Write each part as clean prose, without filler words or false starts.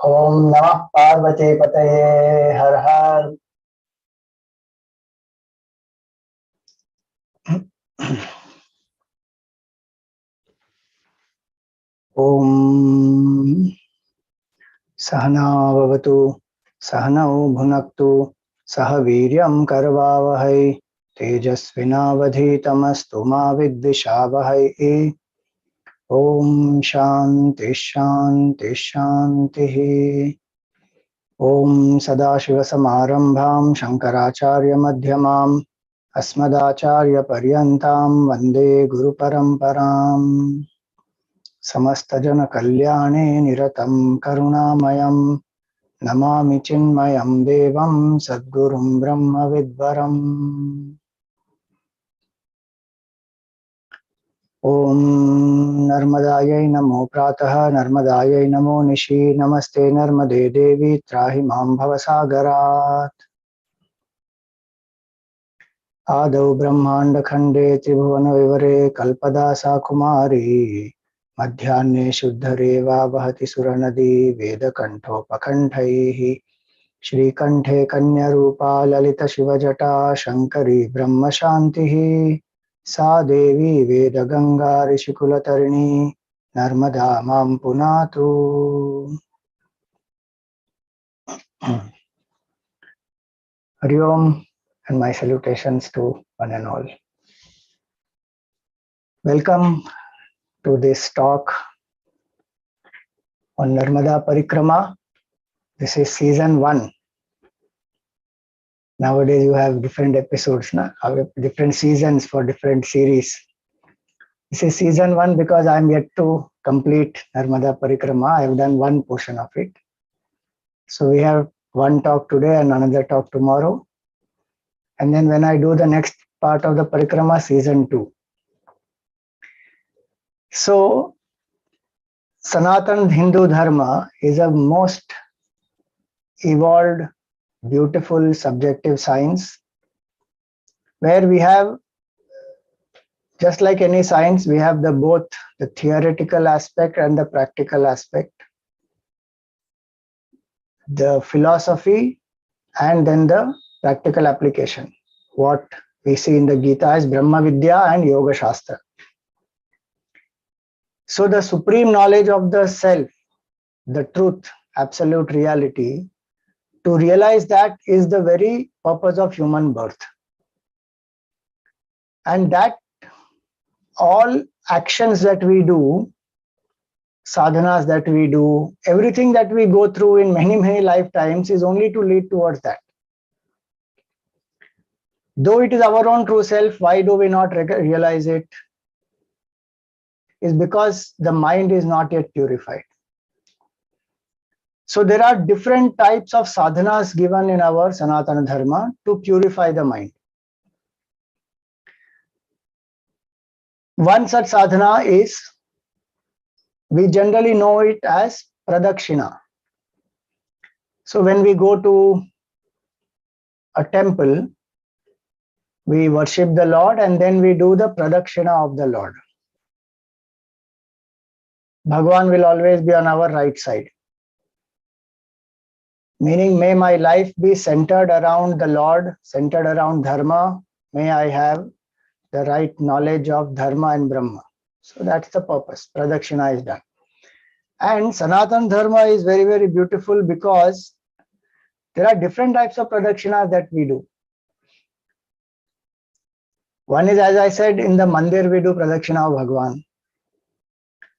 Om Namah Parvati Pataye Har Har. Om Sahana Bhavatu Sahanau Bhunaktu Sahaviryam Karvavahai Tejasvinavadhitamastu ma vidvishavahai. Om Shanti Shanti Shanti. Om Sadashiva Samarambham Shankaracharya Madhyamam Asmadacharya Paryantam Vande Guru Paramparam. Samastajana Kalyane Niratam Karunamayam Namami Chinmayam Devam Sadgurum Brahma Vidvaram. Om Narmadayai Namo Pratah Narmadayai Namo Nishi Namaste Narmade Devi Trahi Mam Bhavasagarat. Adau Brahmanda Khande Tribhuvana Vivare Kalpadasa Kumari Madhyane Shuddhareva Vahati Suranadi Veda Kanto Pakanthaihi Shri Kanthe Kanya Rupa Lalita Shivajata Shankari Brahma Shantihi Sa Devi Veda Ganga Rishikula Tarini Narmada Mam Punatu. Hari Om and my salutations to one and all. Welcome to this talk on Narmada Parikrama. This is season 1. Nowadays you have different episodes, different seasons for different series. This is season 1 because I am yet to complete Narmada Parikrama. I have done one portion of it. So we have one talk today and another talk tomorrow. And then when I do the next part of the Parikrama, season 2. So Sanatana Hindu Dharma is a most evolved, beautiful, subjective science where we have, just like any science, we have both the theoretical aspect and the practical aspect, the philosophy and then the practical application. What we see in the Gita is Brahma Vidya and Yoga Shastra. So the supreme knowledge of the self, the truth, absolute reality, to realize that is the very purpose of human birth. And that all actions that we do, sadhanas that we do, everything that we go through in many, many lifetimes is only to lead towards that. Though it is our own true self, why do we not realize it? Is because the mind is not yet purified. So there are different types of sadhanas given in our Sanatana Dharma to purify the mind. One such sadhana is, we generally know it as pradakshina. So when we go to a temple, we worship the Lord and then we do the pradakshina of the Lord. Bhagavan will always be on our right side. Meaning, may my life be centered around the Lord, centered around Dharma. May I have the right knowledge of Dharma and Brahma. So that's the purpose. Pradakshina is done. And Sanatana Dharma is very, very beautiful because there are different types of pradakshina that we do. One is, as I said, in the mandir we do pradakshina of Bhagavan.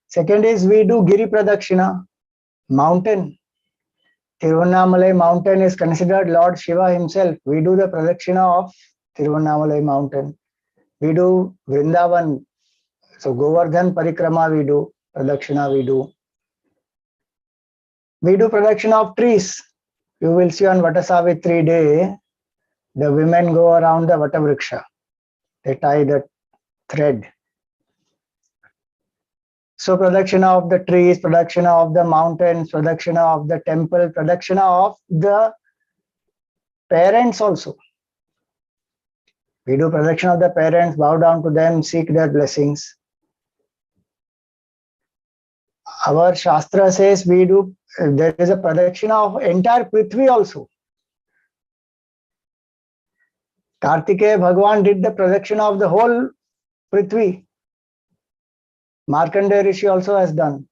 Second is we do Giri Pradakshina, mountain. Tiruvannamalai mountain is considered Lord Shiva himself. We do the pradakshina of Tiruvannamalai mountain. We do Vrindavan. So Govardhan Parikrama we do, pradakshina we do. We do pradakshina of trees. You will see on Vata Savitri day, the women go around the Vata Vriksha. They tie the thread. So pradakshina of the trees, pradakshina of the mountains, pradakshina of the temple, pradakshina of the parents also. We do pradakshina of the parents, bow down to them, seek their blessings. Our Shastra says we do, there is a pradakshina of entire Prithvi also. Kartikeya Bhagwan did the pradakshina of the whole Prithvi. Markandeya Rishi also has done.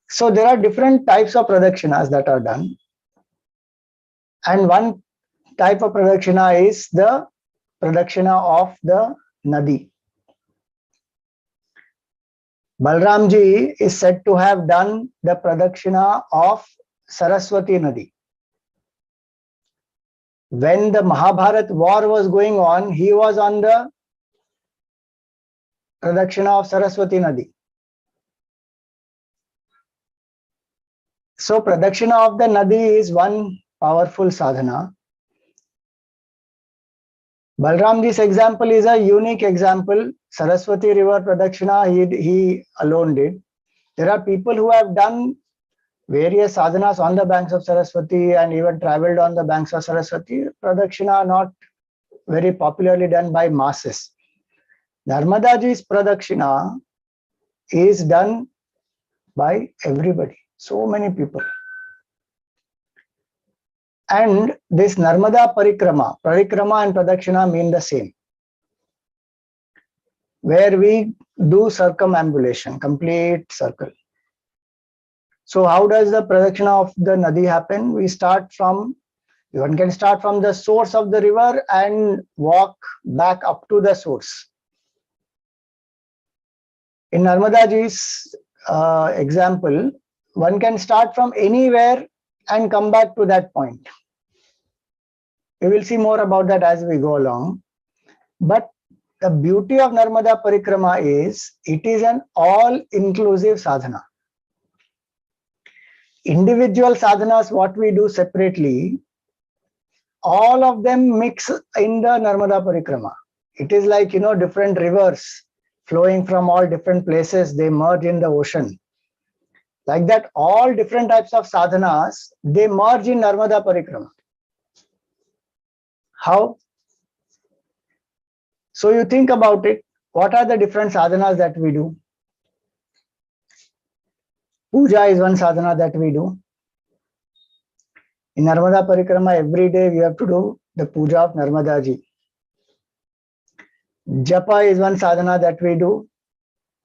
So there are different types of pradakshinas that are done. And one type of pradakshina is the pradakshina of the Nadi. Balramji is said to have done the pradakshina of Saraswati Nadi. When the Mahabharat war was going on, he was on the pradakshina of Saraswati Nadi. So pradakshina of the Nadi is one powerful sadhana. Balramji's example is a unique example. Saraswati river pradakshina he alone did. There are people who have done various sadhanas on the banks of Saraswati and even traveled on the banks of Saraswati. Pradakshina are not very popularly done by masses. Narmadaji's pradakshina is done by everybody, so many people. And this Narmada Parikrama and Pradakshina mean the same, where we do circumambulation, complete circle. So how does the Pradakshina of the Nadi happen? One can start from the source of the river and walk back up to the source. In Narmadaji's example, one can start from anywhere and come back to that point. We will see more about that as we go along. But the beauty of Narmada Parikrama is it is an all-inclusive sadhana. Individual sadhanas, what we do separately, all of them mix in the Narmada Parikrama. It is like, different rivers flowing from all different places, they merge in the ocean. Like that, all different types of sadhanas, they merge in Narmada Parikrama. How? So you think about it, what are the different sadhanas that we do? Puja is one sadhana that we do. In Narmada Parikrama, every day we have to do the puja of Narmadaji. Japa is one sadhana that we do.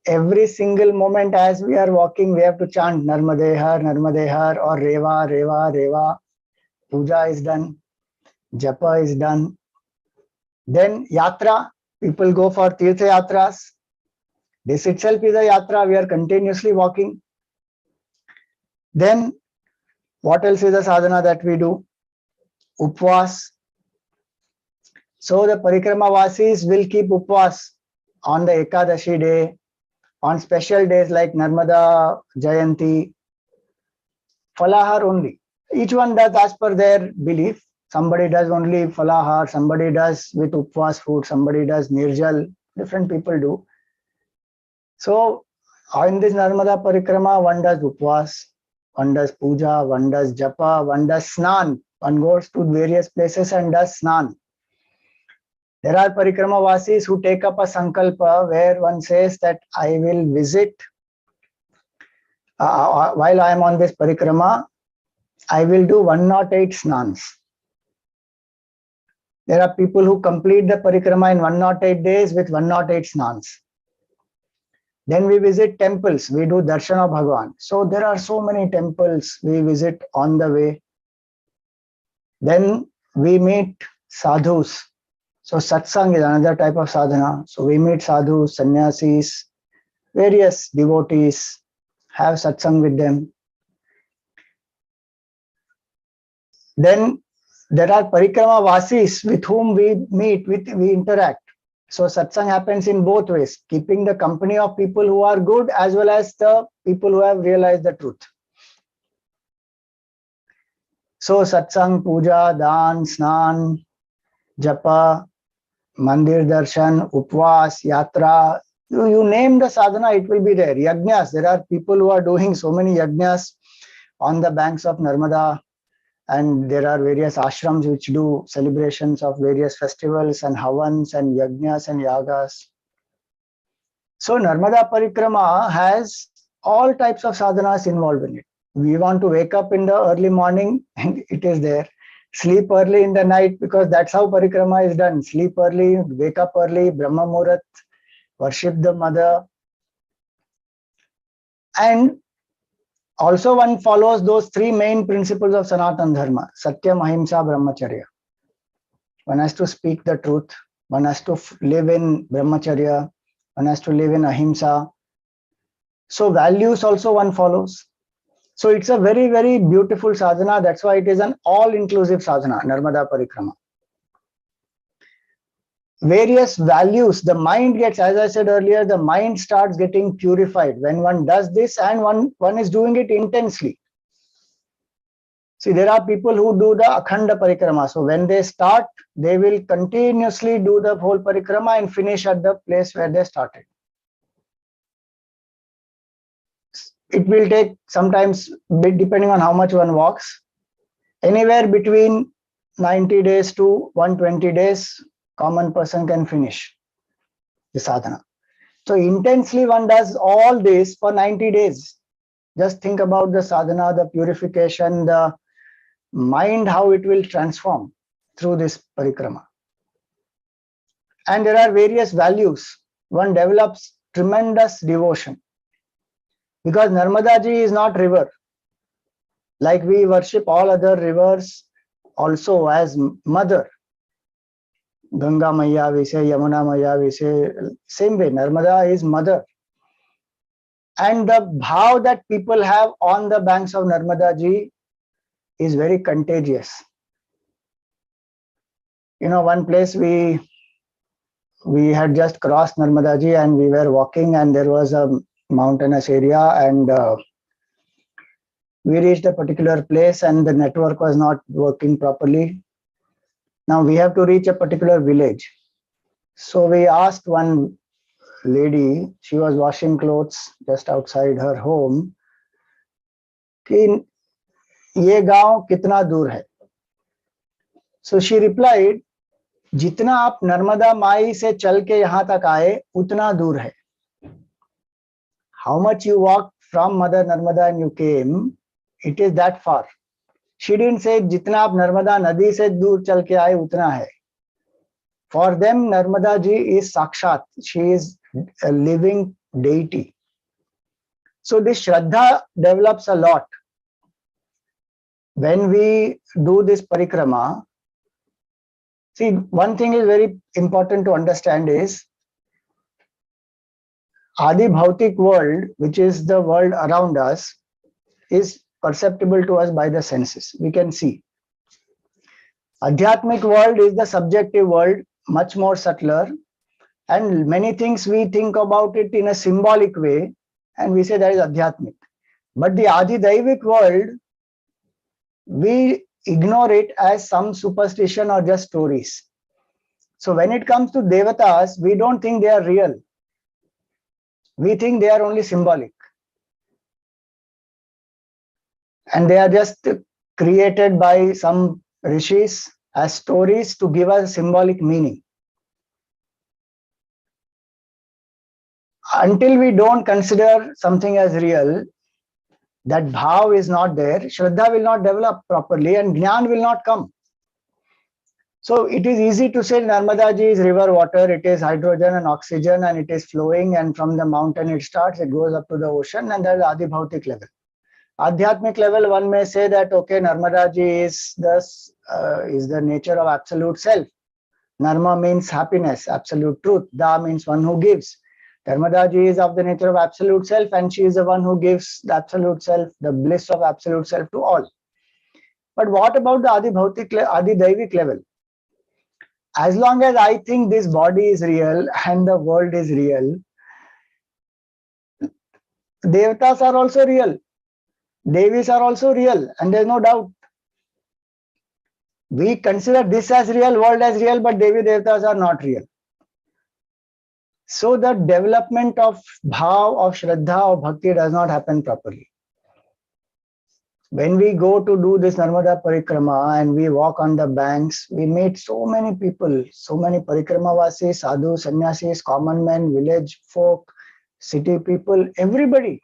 Every single moment as we are walking, we have to chant Narmadehar or Reva, Reva, Reva. Puja is done. Japa is done. Then yatra, people go for tirtha yatras. This itself is a yatra, we are continuously walking. Then what else is a sadhana that we do? Upvas. So the Parikrama Vasis will keep upvas on the Ekadashi day, on special days like Narmada Jayanti. Falahar only. Each one does as per their belief. Somebody does only falahar, somebody does with upvas food, somebody does nirjal, different people do. So in this Narmada Parikrama, one does upvas, one does puja, one does japa, one does snan. One goes to various places and does snan. There are Parikrama Vasis who take up a sankalpa where one says that I will visit, while I am on this Parikrama, I will do 108 snans. There are people who complete the Parikrama in 108 days with 108 snans. Then we visit temples, we do darshan of Bhagwan. So there are so many temples we visit on the way. Then we meet sadhus. So satsang is another type of sadhana. So we meet sadhus, sannyasis, various devotees, have satsang with them. Then there are Parikrama Vasis with whom we meet, we interact. So satsang happens in both ways, keeping the company of people who are good as well as the people who have realized the truth. So satsang, puja, dan, snan, japa, mandir darshan, upvas, yatra, you name the sadhana, it will be there. Yajnas, there are people who are doing so many yajnas on the banks of Narmada, and there are various ashrams which do celebrations of various festivals and havans and yajnas and yagas. So Narmada Parikrama has all types of sadhanas involved in it. We want to wake up in the early morning, and it is there. Sleep early in the night, because that's how Parikrama is done. Sleep early, wake up early, Brahma Muhurat, worship the mother. And also one follows those three main principles of Sanatana Dharma: Satyam, Ahimsa, Brahmacharya. One has to speak the truth. One has to live in Brahmacharya. One has to live in Ahimsa. So values also one follows. So it's a very, very beautiful sadhana. That's why it is an all-inclusive sadhana, Narmada Parikrama. Various values, the mind gets, as I said earlier, the mind starts getting purified when one does this, and one is doing it intensely. See, there are people who do the Akhanda Parikrama. So when they start, they will continuously do the whole Parikrama and finish at the place where they started. It will take sometimes, depending on how much one walks, anywhere between 90 days to 120 days, common person can finish the sadhana. So intensely one does all this for 90 days. Just think about the sadhana, the purification, the mind, how it will transform through this parikrama. And there are various values. One develops tremendous devotion, because Narmadaji is not river. Like we worship all other rivers also as mother. Ganga Maya we say, Yamuna Maya we say, same way, Narmada is mother. And the bhav that people have on the banks of Narmadaji is very contagious. You know, one place we had just crossed Narmadaji and we were walking, and there was a mountainous area, and we reached a particular place and the network was not working properly. Now we have to reach a particular village. So we asked one lady, she was washing clothes just outside her home, कि ये गांव कितना दूर है? So she replied, जितना आप नर्मदा माई से चल के यहाँ तक आए उतना दूर है. How much you walked from Mother Narmada and you came, it is that far. She didn't say जितना आप नर्मदा नदी से दूर चल के आए उतना है. For them, Narmada ji is Sakshat. She is a living deity. So this Shraddha develops a lot. When we do this parikrama, see, one thing is very important to understand is Adi Bhautik world, which is the world around us, is perceptible to us by the senses. We can see. Adhyatmic world is the subjective world, much more subtler, and many things we think about it in a symbolic way, and we say that is Adhyatmic. But the Adi Daivik world, we ignore it as some superstition or just stories. So when it comes to Devatas, we don't think they are real. We think they are only symbolic. And they are just created by some rishis as stories to give us symbolic meaning. Until we don't consider something as real, that bhav is not there, Shraddha will not develop properly and Jnana will not come. So it is easy to say Narmadaji is river water, it is hydrogen and oxygen and it is flowing, and from the mountain it starts, it goes up to the ocean, and that is Adi Bhautik level. Adhyatmic level, one may say that, okay, Narmadaji is the nature of absolute self. Narma means happiness, absolute truth. Da means one who gives. Narmadaji is of the nature of absolute self, and she is the one who gives the absolute self, the bliss of absolute self to all. But what about the Adi Bhautik, Adi Daivik level? As long as I think this body is real and the world is real, Devatas are also real. Devis are also real, and there is no doubt. We consider this as real, world as real, but Devi Devatas are not real. So the development of bhav, of Shraddha, of Bhakti does not happen properly. When we go to do this Narmada Parikrama and we walk on the banks, we meet so many people, so many Parikrama Vasis, sadhus, sannyasis, common men, village folk, city people, everybody.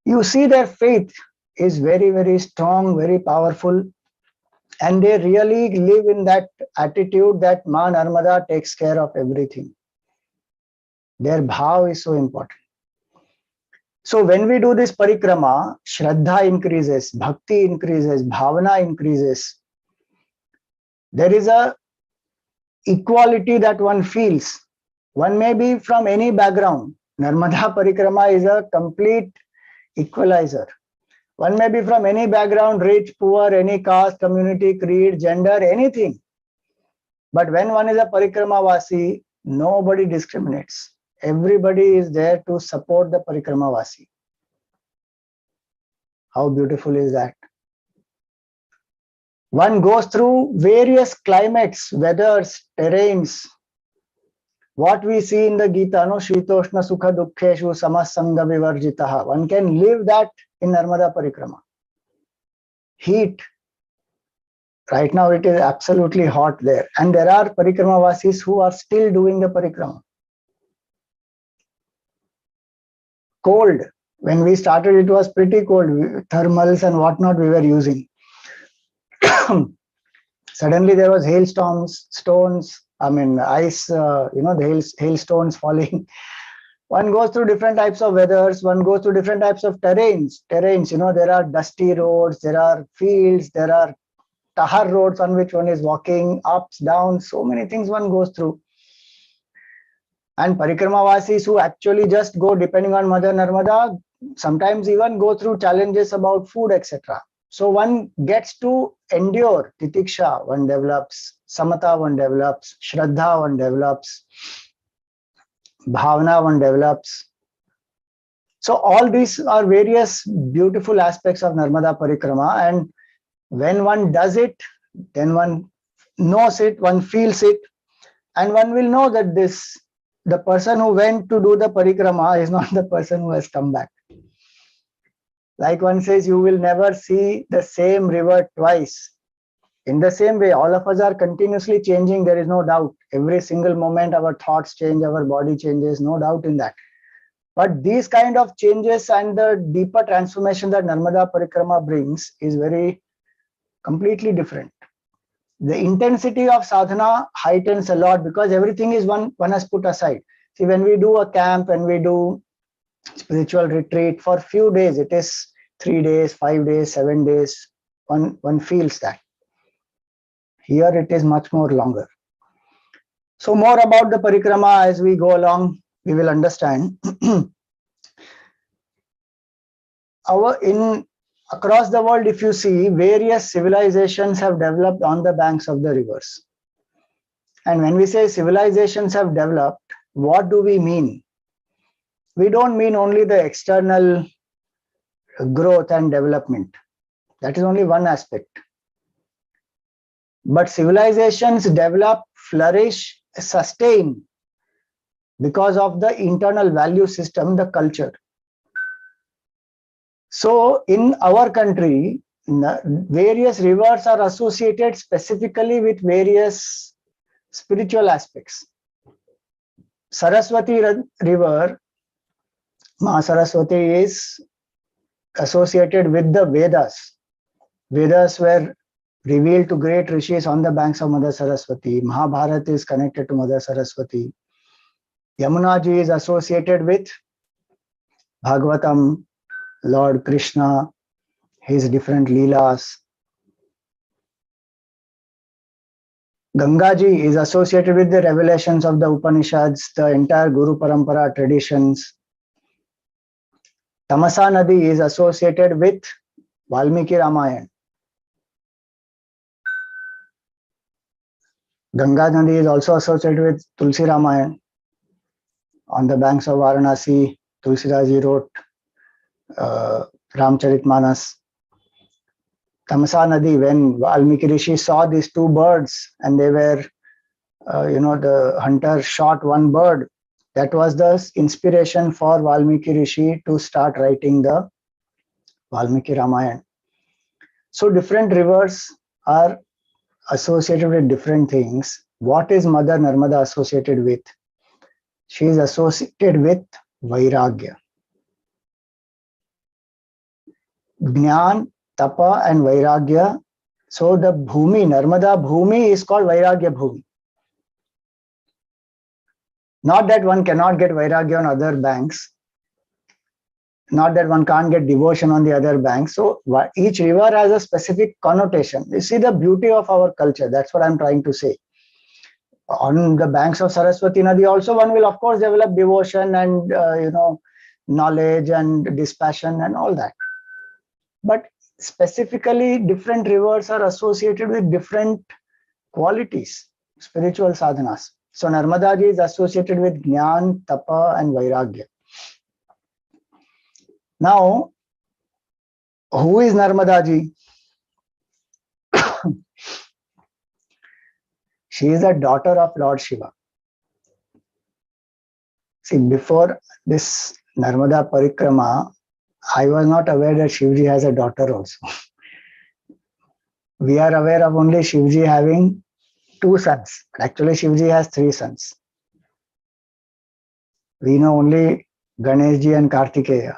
You see their faith is very, very strong, very powerful, and they really live in that attitude that Ma Narmada takes care of everything. Their bhav is so important. So when we do this parikrama, shraddha increases, bhakti increases, bhavana increases. There is a equality that one feels. One may be from any background. Narmada parikrama is a complete equalizer. One may be from any background, rich, poor, any caste, community, creed, gender, anything. But when one is a parikramavasi, nobody discriminates. Everybody is there to support the parikramavasi. How beautiful is that? One goes through various climates, weathers, terrains. What we see in the Gita, no, Shitoshna Sukha Dukkheshu Samasanga Vivarjitaha. One can live that in Narmada Parikrama. Heat. Right now it is absolutely hot there. And there are Parikrama-vasis who are still doing the Parikrama. Cold. When we started, it was pretty cold. Thermals and whatnot we were using. Suddenly there was hailstorms, stones, ice, the hailstones falling. One goes through different types of weathers. One goes through different types of terrains. There are dusty roads, there are fields, there are tahar roads on which one is walking, ups, downs, so many things one goes through. And Parikrama-vasis who actually just go, depending on Mother Narmada, sometimes even go through challenges about food, etc. So one gets to endure. Titiksha one develops, Samata one develops, Shraddha one develops, Bhavana one develops. So all these are various beautiful aspects of Narmada Parikrama, and when one does it, then one knows it, one feels it, and one will know that the person who went to do the parikrama is not the person who has come back. Like one says, you will never see the same river twice. In the same way, all of us are continuously changing, there is no doubt. Every single moment our thoughts change, our body changes, no doubt in that. But these kind of changes and the deeper transformation that Narmada Parikrama brings is very completely different. The intensity of sadhana heightens a lot because everything is one has put aside. See, when we do a camp, when we do spiritual retreat for few days, it is 3 days, 5 days, 7 days, one feels that. Here it is much more longer. So more about the parikrama as we go along, we will understand. Across the world, if you see, various civilizations have developed on the banks of the rivers. And when we say civilizations have developed, what do we mean? We don't mean only the external growth and development. That is only one aspect. But civilizations develop, flourish, sustain because of the internal value system, the culture. So in our country, various rivers are associated specifically with various spiritual aspects. Saraswati River, Ma Saraswati, is associated with the Vedas. Vedas were revealed to great rishis on the banks of Mother Saraswati. Mahabharata is connected to Mother Saraswati. Yamunaji is associated with Bhagavatam, Lord Krishna, his different leelas. Gangaji is associated with the revelations of the Upanishads, the entire Guru Parampara traditions. Tamasa Nadi is associated with Valmiki Ramayana. Ganga Nadi is also associated with Tulsi Ramayana. On the banks of Varanasi, Tulsidaji wrote Ramcharitmanas. Tamasa Nadi, when Valmiki Rishi saw these two birds and they were, the hunter shot one bird, that was the inspiration for Valmiki Rishi to start writing the Valmiki Ramayana. So different rivers are associated with different things. What is Mother Narmada associated with? She is associated with Vairagya. Jnana, Tapa and Vairagya. So the Bhumi, Narmada Bhumi is called Vairagya Bhumi. Not that one cannot get Vairagya on other banks. Not that one can't get devotion on the other banks. So each river has a specific connotation. You see the beauty of our culture. That's what I'm trying to say. On the banks of Saraswati Nadi also one will of course develop devotion and knowledge and dispassion and all that. But specifically different rivers are associated with different qualities, spiritual sadhanas. So Narmadaji is associated with Jnana, Tapa and Vairagya. Now, who is Narmadaji? She is a daughter of Lord Shiva. See, before this Narmada Parikrama, I was not aware that Shivji has a daughter also. We are aware of only Shivji having 2 sons. Actually, Shivji has 3 sons. We know only Ganeshji and Kartikeya.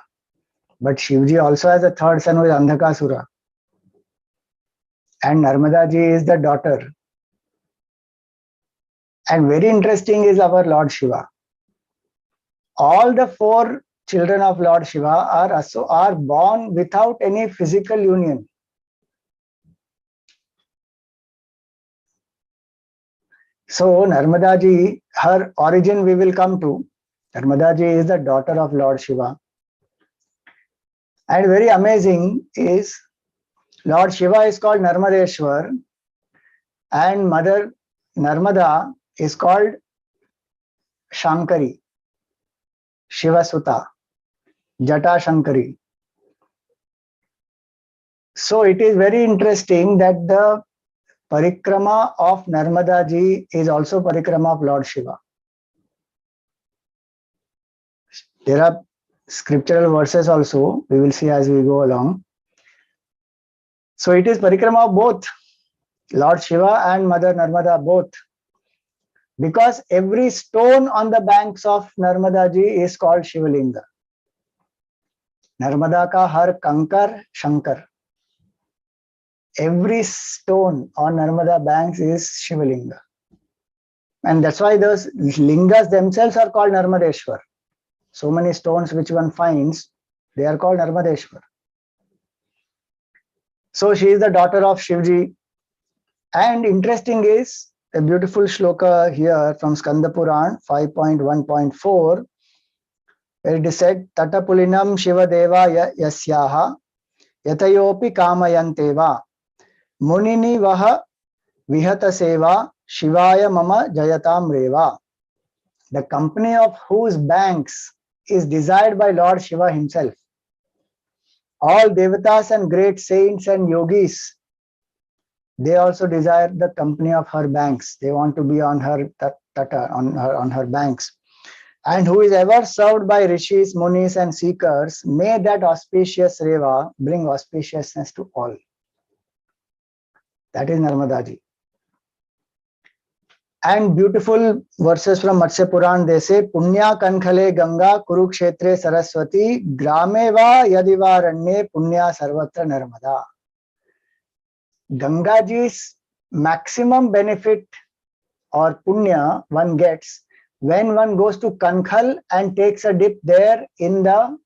But Shivji also has a 3rd son who is Andhakasura. And Narmadaji is the daughter. And very interesting is our Lord Shiva. All the 4 children of Lord Shiva are born without any physical union. So Narmadaji, her origin we will come to. Narmadaji is the daughter of Lord Shiva. And very amazing is Lord Shiva is called Narmadeshwar and Mother Narmada is called Shankari, Shiva Suta, Jata Shankari. So it is very interesting that the Parikrama of Narmadaji is also Parikrama of Lord Shiva. There are scriptural verses also, we will see as we go along. So it is Parikrama of both, Lord Shiva and Mother Narmada both. Because every stone on the banks of Narmadaji is called Shivalinga. Narmada ka har kankar Shankar. Every stone on Narmada banks is Shivalinga. And that's why those lingas themselves are called Narmadeshwar. So many stones which one finds, they are called Narmadeshwar. So she is the daughter of Shivji. And interesting is a beautiful shloka here from Skanda Puran 5.1.4, where it is said, Tatapulinam Shiva Deva Yasyaha Yatayopi Kamayanteva Munini Vaha Vihata Seva Shivaya Mama Jayatam Reva. The company of whose banks is desired by Lord Shiva himself. All devatas and great saints and yogis, they also desire the company of her banks. They want to be on her tata, on her banks. And who is ever served by rishis, munis and seekers, may that auspicious Reva bring auspiciousness to all. That is Narmadaji. And beautiful verses from Matsya Puran, they say, Punya Kankhale Ganga Kurukshetre Saraswati Grame va Yadiva Ranye Punya Sarvatra Narmada. Gangaji's maximum benefit or punya one gets when one goes to Kankhal and takes a dip there in the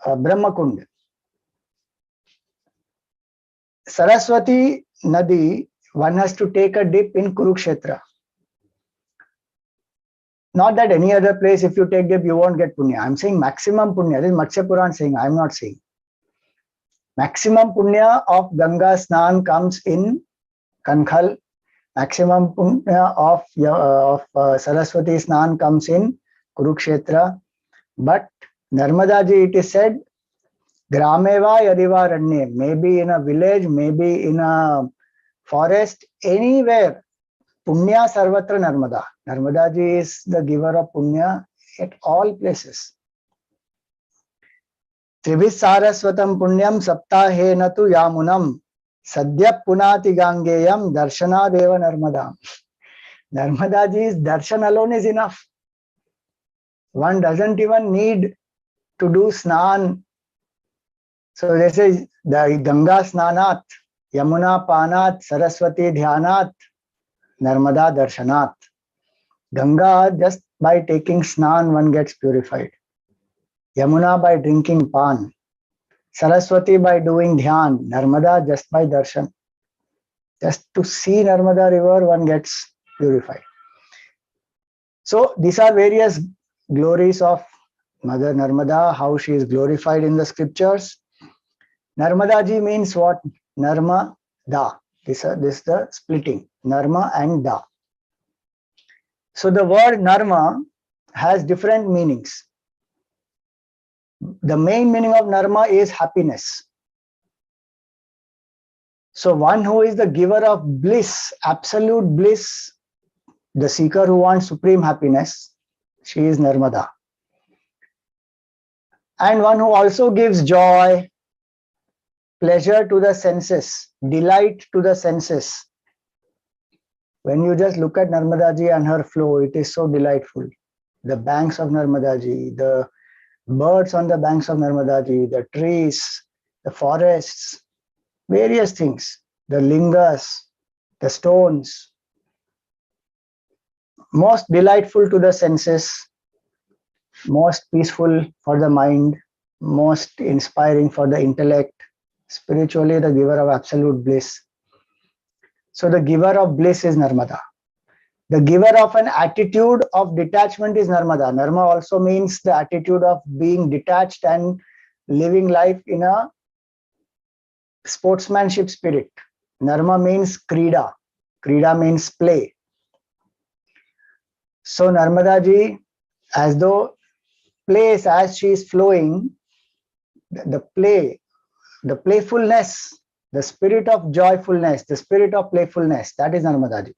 Brahmakund. Saraswati Nadi, one has to take a dip in Kurukshetra. Not that any other place, if you take dip, you won't get punya. I'm saying maximum punya. This is Matsya Puran saying, I'm not saying. Maximum punya of Ganga Snan comes in Kankhal. Maximum punya of Saraswati Snan comes in Kurukshetra. But Narmadaji, it is said, Grameva Yadiva Ranye, maybe in a village, maybe in a forest, anywhere. Punya Sarvatra Narmada. Narmadaji is the giver of punya at all places. Tribhis Saraswatam Punyam Saptahena tu Yamunam Sadhya Punati Gangeyam Darshana Deva Narmada. Narmadaji's darshan alone is enough. One doesn't even need to do snan. So they say the Ganga snanat, Yamuna panat, Saraswati dhyanat, Narmada darshanat. Ganga, just by taking snan, one gets purified. Yamuna by drinking pan. Saraswati by doing dhyan. Narmada just by darshan. Just to see Narmada river, one gets purified. So these are various glories of Mother Narmada, how she is glorified in the scriptures. Narmadaji means what? Narma da. This is the splitting. Narma and da. So the word Narma has different meanings. The main meaning of Narma is happiness. So one who is the giver of bliss, absolute bliss, the seeker who wants supreme happiness, she is Narmada. And one who also gives joy, pleasure to the senses, delight to the senses. When you just look at Narmadaji and her flow, it is so delightful. The banks of Narmadaji, the birds on the banks of Narmadaji, the trees, the forests, various things, the lingas, the stones, most delightful to the senses, most peaceful for the mind, most inspiring for the intellect, spiritually the giver of absolute bliss. So the giver of bliss is Narmada. The giver of an attitude of detachment is Narmada. Narma also means the attitude of being detached and living life in a sportsmanship spirit. Narma means krida. Krida means play. So Narmadaji, as though plays as she is flowing, the play, the playfulness, the spirit of joyfulness, the spirit of playfulness, that is Narmadaji.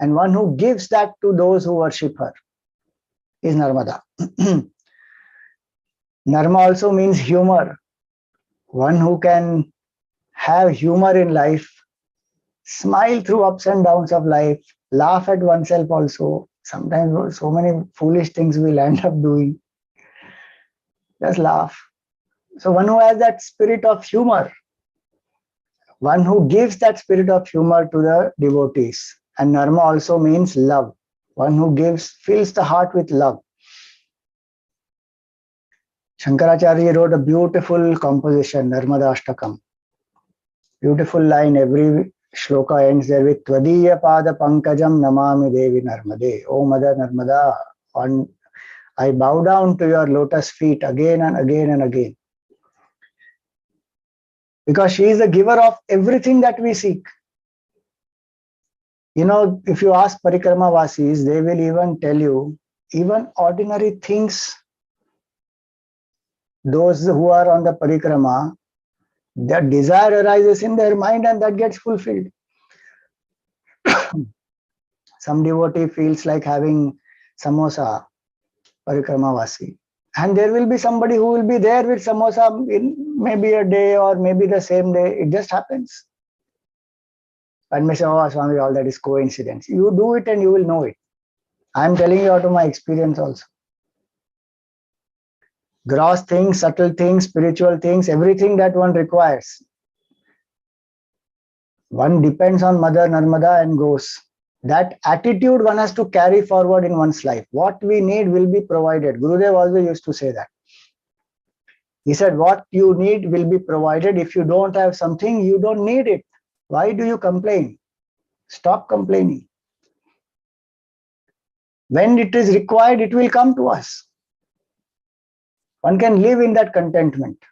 And one who gives that to those who worship her is Narmada. Narma also means humor. One who can have humor in life, smile through ups and downs of life, laugh at oneself also. Sometimes so many foolish things we'll end up doing. Just laugh. So one who has that spirit of humor, one who gives that spirit of humor to the devotees. And Narma also means love. One who gives, fills the heart with love. Shankaracharya wrote a beautiful composition, Narmada Ashtakam. Beautiful line, every shloka ends there with Tvadiya Pada Pankajam Namami Devi Narmade. Oh Mother Narmada, I bow down to your lotus feet again and again and again. Because she is the giver of everything that we seek. You know, if you ask Parikrama Vasis, they will even tell you, even ordinary things, those who are on the Parikrama, their desire arises in their mind and that gets fulfilled. Some devotee feels like having samosa, Parikrama Vasi. And there will be somebody who will be there with samosa in maybe a day or maybe the same day. It just happens. And may say, oh, Swami, all that is coincidence. You do it and you will know it. I am telling you out of my experience also. Gross things, subtle things, spiritual things, everything that one requires. One depends on Mother Narmada and goes. That attitude one has to carry forward in one's life. What we need will be provided. Gurudev always used to say that. He said, what you need will be provided. If you don't have something, you don't need it. Why do you complain? Stop complaining. When it is required, it will come to us. One can live in that contentment.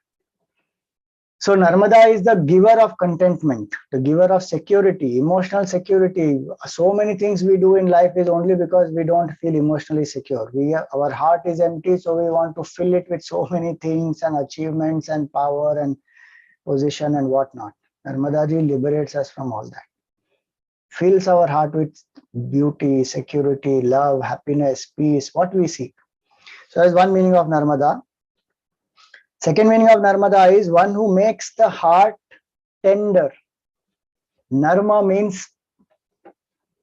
So Narmada is the giver of contentment, the giver of security, emotional security. So many things we do in life is only because we don't feel emotionally secure. Our heart is empty, so we want to fill it with so many things and achievements and power and position and whatnot. Narmadaji liberates us from all that. Fills our heart with beauty, security, love, happiness, peace, what we seek. So that's one meaning of Narmada. Second meaning of Narmada is one who makes the heart tender. Narma means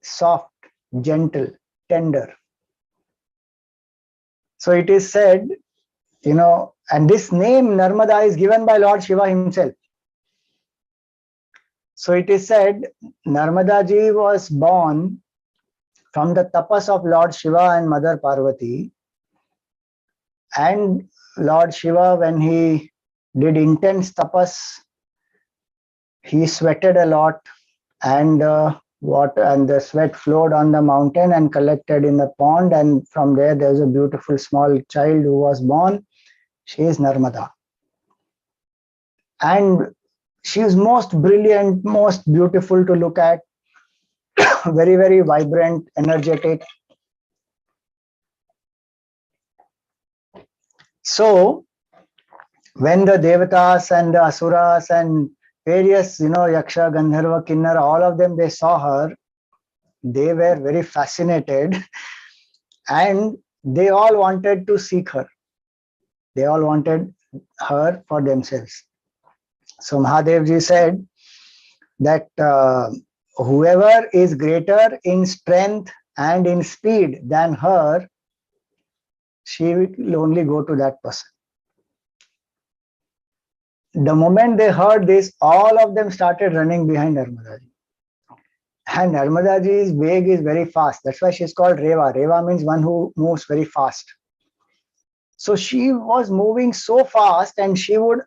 soft, gentle, tender. So it is said, and this name Narmada is given by Lord Shiva himself. So it is said Narmadaji was born from the tapas of Lord Shiva and Mother Parvati. And Lord Shiva, when he did intense tapas, he sweated a lot, and water and the sweat flowed on the mountain and collected in the pond, and from there was a beautiful small child who was born. She is Narmada. And she is most brilliant, most beautiful to look at, very, very vibrant, energetic. So when the Devatas and the Asuras and various, Yaksha, Gandharva, Kinnara, all of them, they saw her, they were very fascinated and they all wanted to seek her. They all wanted her for themselves. So Mahadevji said that whoever is greater in strength and in speed than her, she will only go to that person. The moment they heard this, all of them started running behind Narmadaji. And Narmadaji's wave is very fast. That's why she's called Reva. Reva means one who moves very fast. So she was moving so fast, and she would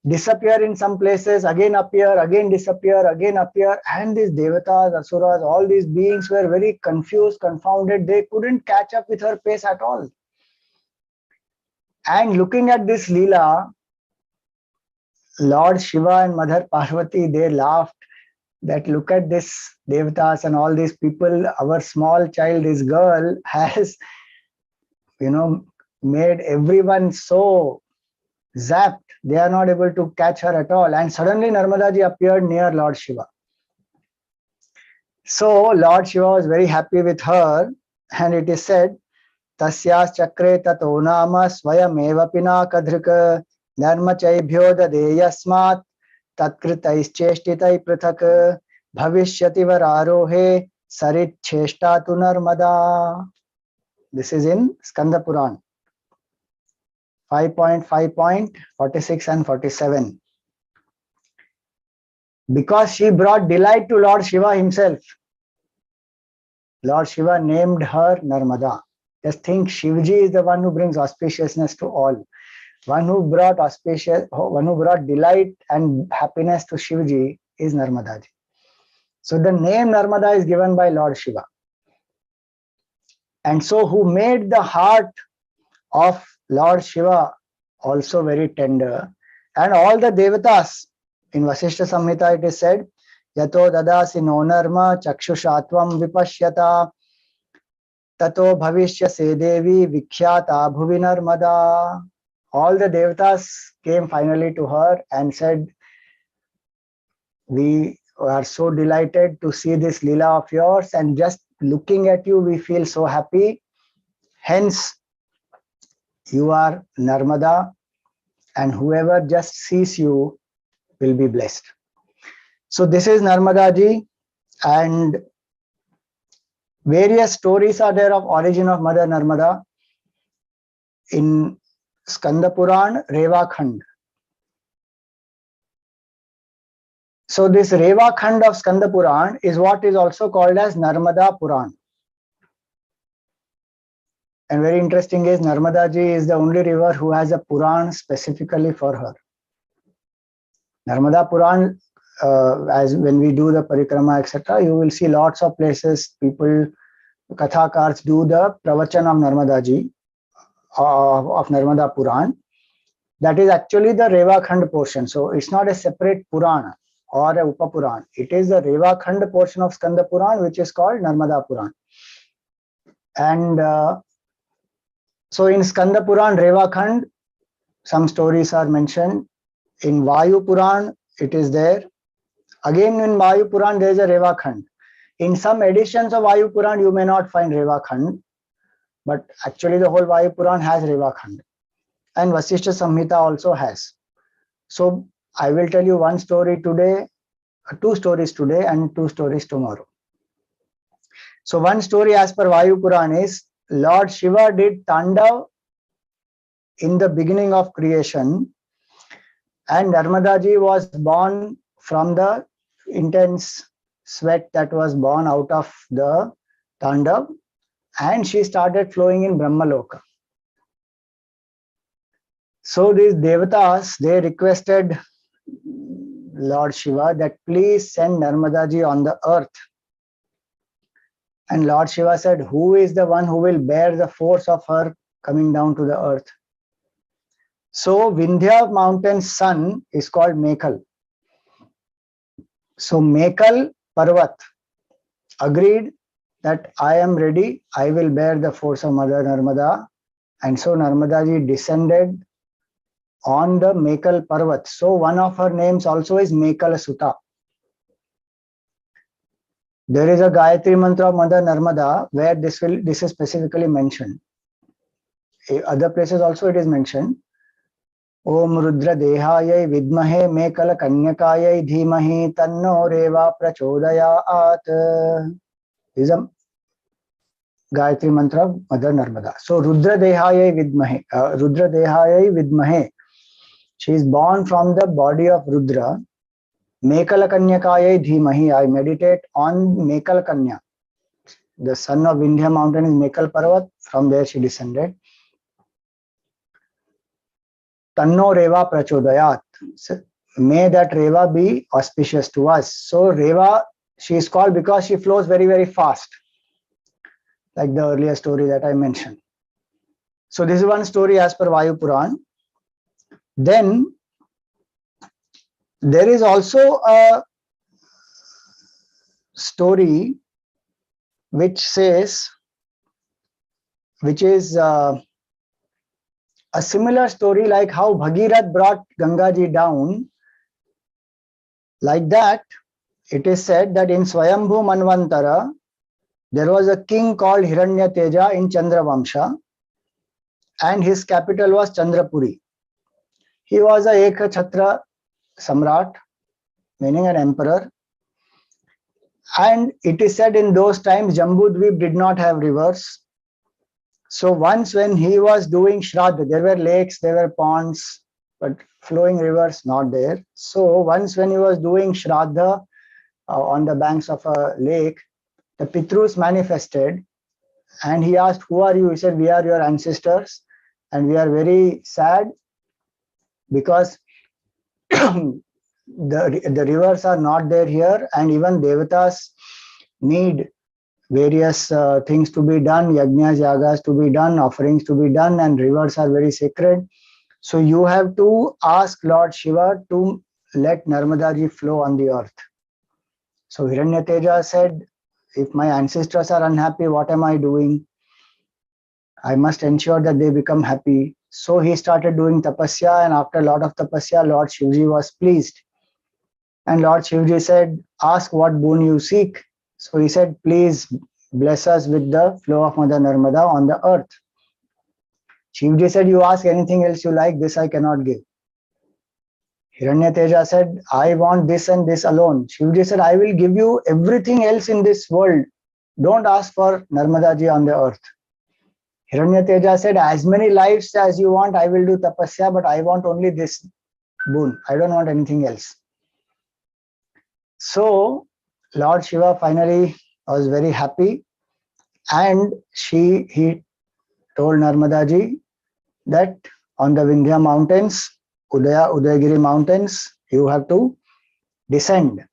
disappear in some places, again appear, again disappear, again appear. And these Devatas, Asuras, all these beings were very confused, confounded. They couldn't catch up with her pace at all. And looking at this Leela, Lord Shiva and Mother Parvati, they laughed that look at this Devatas and all these people, our small child, this girl has, made everyone so zapped. They are not able to catch her at all. And suddenly Narmadaji appeared near Lord Shiva. So Lord Shiva was very happy with her, and it is said, Tasyas chakre tato nama swayameva pinakadhrika Narma chaibhyo dadeyasmat tatkritais cheshtitai prithak bhavishyati vararohe sarit cheshta tu Narmada. This is in Skanda Puran 5.5.46 and 47. Because she brought delight to Lord Shiva himself, Lord Shiva named her Narmada. Just think, Shivji is the one who brings auspiciousness to all. One who brought delight and happiness to Shivji is Narmadaji. So the name Narmada is given by Lord Shiva. And so who made the heart of Lord Shiva also very tender. And all the Devatas, in Vasishtha Samhita it is said, Yato dadasi no narma chakshushatvam vipashyata tato bhavishya se devi vikhyata bhuvi Narmada. All the Devatas came finally to her and said, we are so delighted to see this Leela of yours, and just looking at you we feel so happy. Hence, you are Narmada, and whoever just sees you will be blessed. So this is Narmadaji, and various stories are there of origin of Mother Narmada. In Skanda Puran, Reva Khand. So this Reva Khand of Skanda Puran is what is also called as Narmada Puran. And very interesting is Narmadaji is the only river who has a Puran specifically for her. Narmada Puran, as when we do the Parikrama, etc., you will see lots of places, people, Kathakars do the Pravachan of Narmadaji, of Narmada Puran. That is actually the Reva Khand portion. So it's not a separate Purana or a Upapuran. It is the Reva Khand portion of Skanda Puran, which is called Narmada Puran. And so in Skanda Puran, Reva Khand, some stories are mentioned. In Vayu Puran, it is there. Again, in Vayu Puran, there is a Reva Khand. In some editions of Vayu Puran, you may not find Reva Khand, but actually the whole Vayu Puran has Reva Khand. And Vasishtha Samhita also has. So I will tell you one story today, two stories today, and two stories tomorrow. So one story as per Vayu Puran is, Lord Shiva did Tandav in the beginning of creation, and Narmadaji was born from the intense sweat that was born out of the Tandav, and she started flowing in Brahmaloka. So these devatas, they requested Lord Shiva that please send Narmadaji on the earth. And Lord Shiva said, who is the one who will bear the force of her coming down to the earth? So Vindhya mountain's son is called Mekal. So Mekal Parvat agreed that I am ready, I will bear the force of Mother Narmada. And so Narmadaji descended on the Mekal Parvat. So one of her names also is Mekala Sutta. There is a Gayatri mantra of Mother Narmada where this is specifically mentioned. In other places also it is mentioned. Om Rudra Dehayai Vidmahe Mekala Kanyakayai Dhimahi Tanno Reva Prachodayat. This is a Gayatri mantra of Mother Narmada. So Rudra Dehayai Vidmahe. She is born from the body of Rudra. Mekala Kanyakayai Dhimahi. I meditate on Mekal Kanya. The son of Vindhya mountain is Mekal Parvat. From there she descended. Tanno Reva Prachodayat. So, may that Reva be auspicious to us. So Reva, she is called because she flows very, very fast. Like the earlier story that I mentioned. So this is one story as per Vayu Puran. Then there is also a story which is a similar story like how Bhagirath brought Gangaji down. Like that, it is said that in Swayambhu Manvantara, there was a king called Hiranyateja in Chandravamsha, and his capital was Chandrapuri. He was a Ekachhatra Samrat, meaning an emperor. And it is said in those times, Jambudvip did not have rivers. So once when he was doing Shraddha, there were lakes, there were ponds, but flowing rivers not there. So once when he was doing Shraddha on the banks of a lake, the Pitrus manifested and he asked, who are you? He said, we are your ancestors and we are very sad because the rivers are not there here, and even devatas need various things to be done, yajnas, yagas to be done, offerings to be done, and rivers are very sacred. So you have to ask Lord Shiva to let Narmadaji flow on the earth. So Hiranyateja said, if my ancestors are unhappy, what am I doing? I must ensure that they become happy. So he started doing tapasya, and after a lot of tapasya, Lord Shivji was pleased. And Lord Shivji said, ask what boon you seek. So he said, please bless us with the flow of Mother Narmada on the earth. Shivji said, you ask anything else you like, this I cannot give. Hiranyateja said, I want this and this alone. Shivji said, I will give you everything else in this world. Don't ask for Narmadaji on the earth. Hiranyateja said, as many lives as you want, I will do tapasya, but I want only this boon. I don't want anything else. So Lord Shiva finally was very happy, and he told Narmadaji that on the Vindhya mountains, Udayagiri mountains, you have to descend.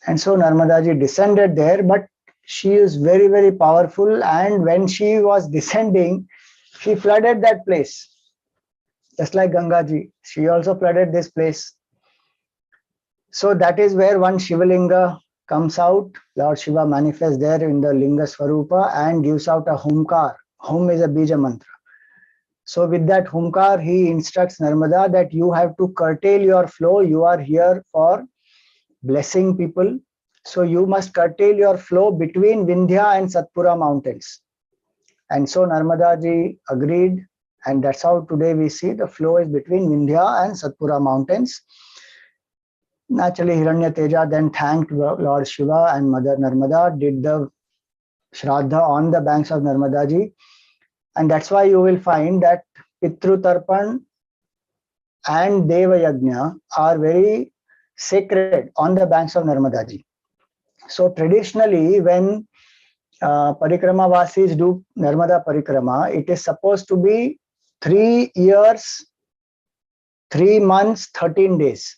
And so Narmadaji descended there, but she is very, very powerful, and when she was descending, she flooded that place. Just like Gangaji, she also flooded this place. So that is where one Shivalinga comes out. Lord Shiva manifests there in the Linga Swarupa and gives out a Humkar. Hum is a Bija mantra. So with that Humkar, he instructs Narmada that you have to curtail your flow. You are here for blessing people. So you must curtail your flow between Vindhya and Satpura mountains. And so Narmadaji agreed. And that's how today we see the flow is between Vindhya and Satpura mountains. Naturally, Hiranyateja then thanked Lord Shiva, and Mother Narmada did the Shraddha on the banks of Narmadaji. And that's why you will find that Pitru Tarpan and Deva Yajna are very sacred on the banks of Narmadaji. So traditionally, when Parikrama Vasis do Narmada Parikrama, it is supposed to be 3 years, 3 months, 13 days.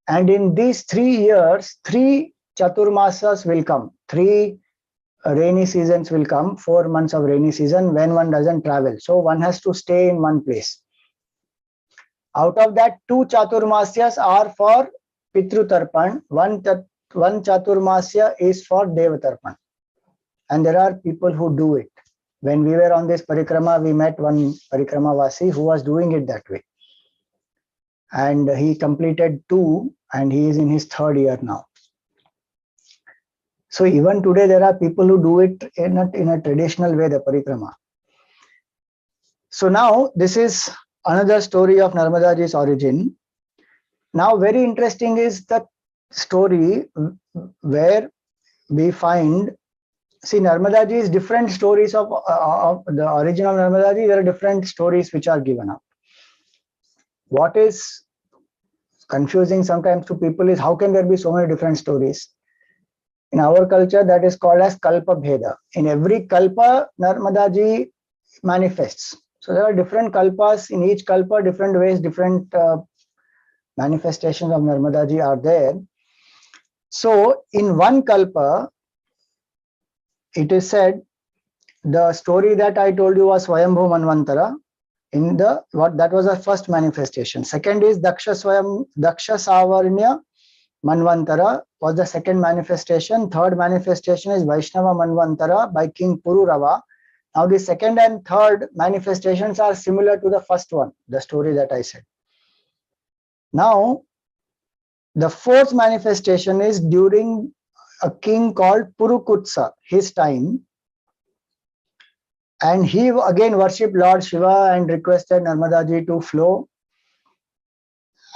And in these 3 years, 3 Chaturmasas will come. 3 rainy seasons will come, 4 months of rainy season when one doesn't travel. So one has to stay in one place. Out of that, 2 Chaturmasyas are for Pitru Tarpan, one Chaturmasya is for Deva Tarpan. And there are people who do it. When we were on this Parikrama, we met one Parikrama Vasi who was doing it that way. And he completed 2 and he is in his 3rd year now. So even today, there are people who do it in a traditional way, the Parikrama. So now this is another story of Narmadaji's origin. Now very interesting is the story where we find, see, Narmadaji's different stories of the origin of Narmadaji, there are different stories which are given up. What is confusing sometimes to people is how can there be so many different stories? In our culture, that is called as Kalpa Bheda. In every Kalpa, Narmadaji manifests. So there are different Kalpas. In each Kalpa, different ways, different manifestations of Narmadaji are there. So in one Kalpa, it is said, the story that I told you was Swayambhu Manvantara. That was the first manifestation. Second is Daksha Savarnya Manvantara was the second manifestation. Third manifestation is Vaishnava Manvantara by King Pururava. Now the second and third manifestations are similar to the first one, the story that I said. Now, the fourth manifestation is during a king called Purukutsa, his time. And he again worshipped Lord Shiva and requested Narmadaji to flow.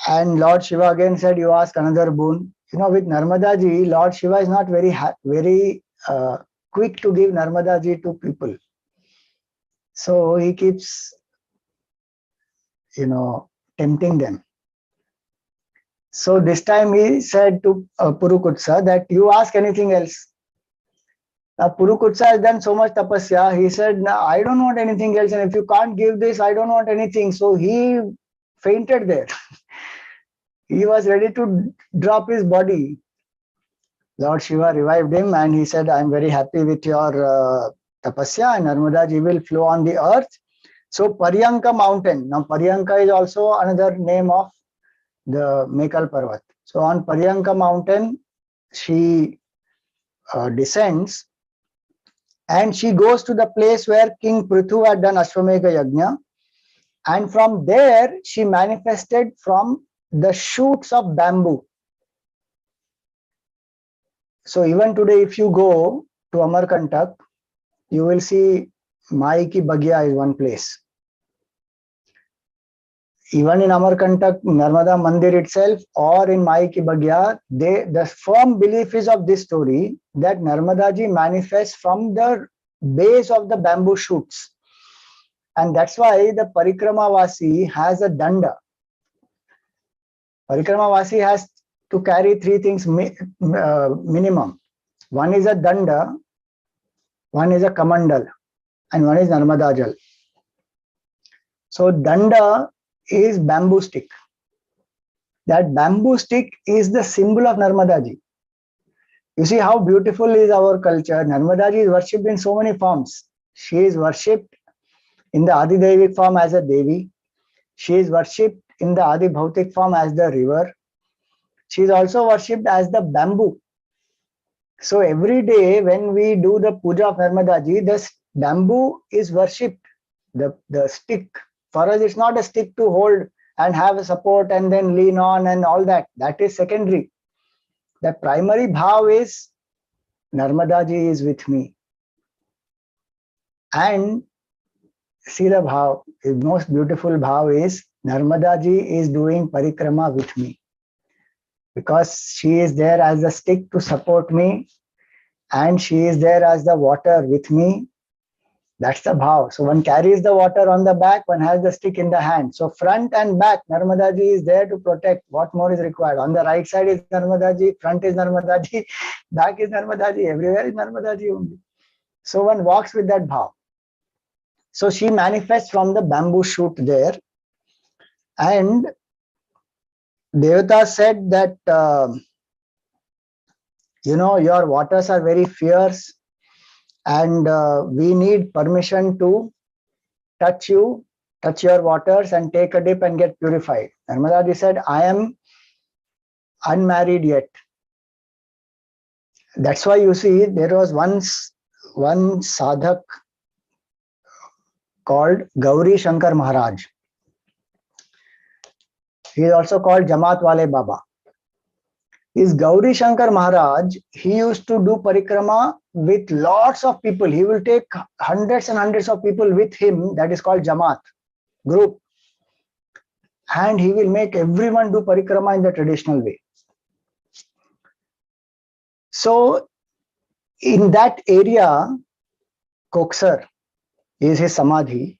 And Lord Shiva again said, you ask another boon. You know, with Narmadaji, Lord Shiva is not very quick to give Narmadaji to people. So he keeps, tempting them. So this time he said to Purukutsa that you ask anything else. Now Purukutsa has done so much tapasya. He said, no, I don't want anything else. And if you can't give this, I don't want anything. So he fainted there. He was ready to drop his body. Lord Shiva revived him and he said, I'm very happy with your tapasya and Narmadaji will flow on the earth. So Paryanka mountain. Now Paryanka is also another name of the Mekal Parvat. So on Paryanka mountain, she descends and she goes to the place where King Prithu had done Ashwamedha Yajna. And from there, she manifested from the shoots of bamboo. So even today, if you go to Amarkantak, you will see Mai Ki Bagya is one place. Even in Amarkantak, Narmada Mandir itself, or in Mai Ki Bagya, the firm belief is of this story that Narmadaji manifests from the base of the bamboo shoots. And that's why the Parikrama Vasi has a danda. Parikrama Vasi has to carry 3 things minimum. One is a danda, one is a kamandal, and one is Narmadajal. So danda is bamboo stick. That bamboo stick is the symbol of Narmadaji. You see how beautiful is our culture. Narmadaji is worshipped in so many forms. She is worshipped in the Adi Devik form as a Devi. She is worshipped in the Adi Bhautik form as the river. She is also worshipped as the bamboo. So every day when we do the puja of Narmadaji, the bamboo is worshipped, the stick. For us, it's not a stick to hold and have a support and then lean on and all that. That is secondary. The primary bhav is Narmadaji is with me. And see the bhav, the most beautiful bhav is Narmadaji is doing parikrama with me. Because she is there as a stick to support me and she is there as the water with me That's the bhav. So one carries the water on the back, one has the stick in the hand. So front and back, Narmadaji is there to protect. What more is required? On the right side is Narmadaji, front is Narmadaji, back is Narmadaji, everywhere is Narmadaji only. So one walks with that bhav. So she manifests from the bamboo shoot there. And Devata said that, your waters are very fierce and we need permission to touch your waters and take a dip and get purified. Narmadaji said, I am unmarried yet. That's why you see there was once one sadhak called Gauri Shankar Maharaj. He is also called Jamaat Wale Baba. Is Gauri Shankar Maharaj, he used to do parikrama with lots of people. He will take hundreds and hundreds of people with him. That is called Jamaat group. And he will make everyone do parikrama in the traditional way. So in that area, Koksar is his samadhi.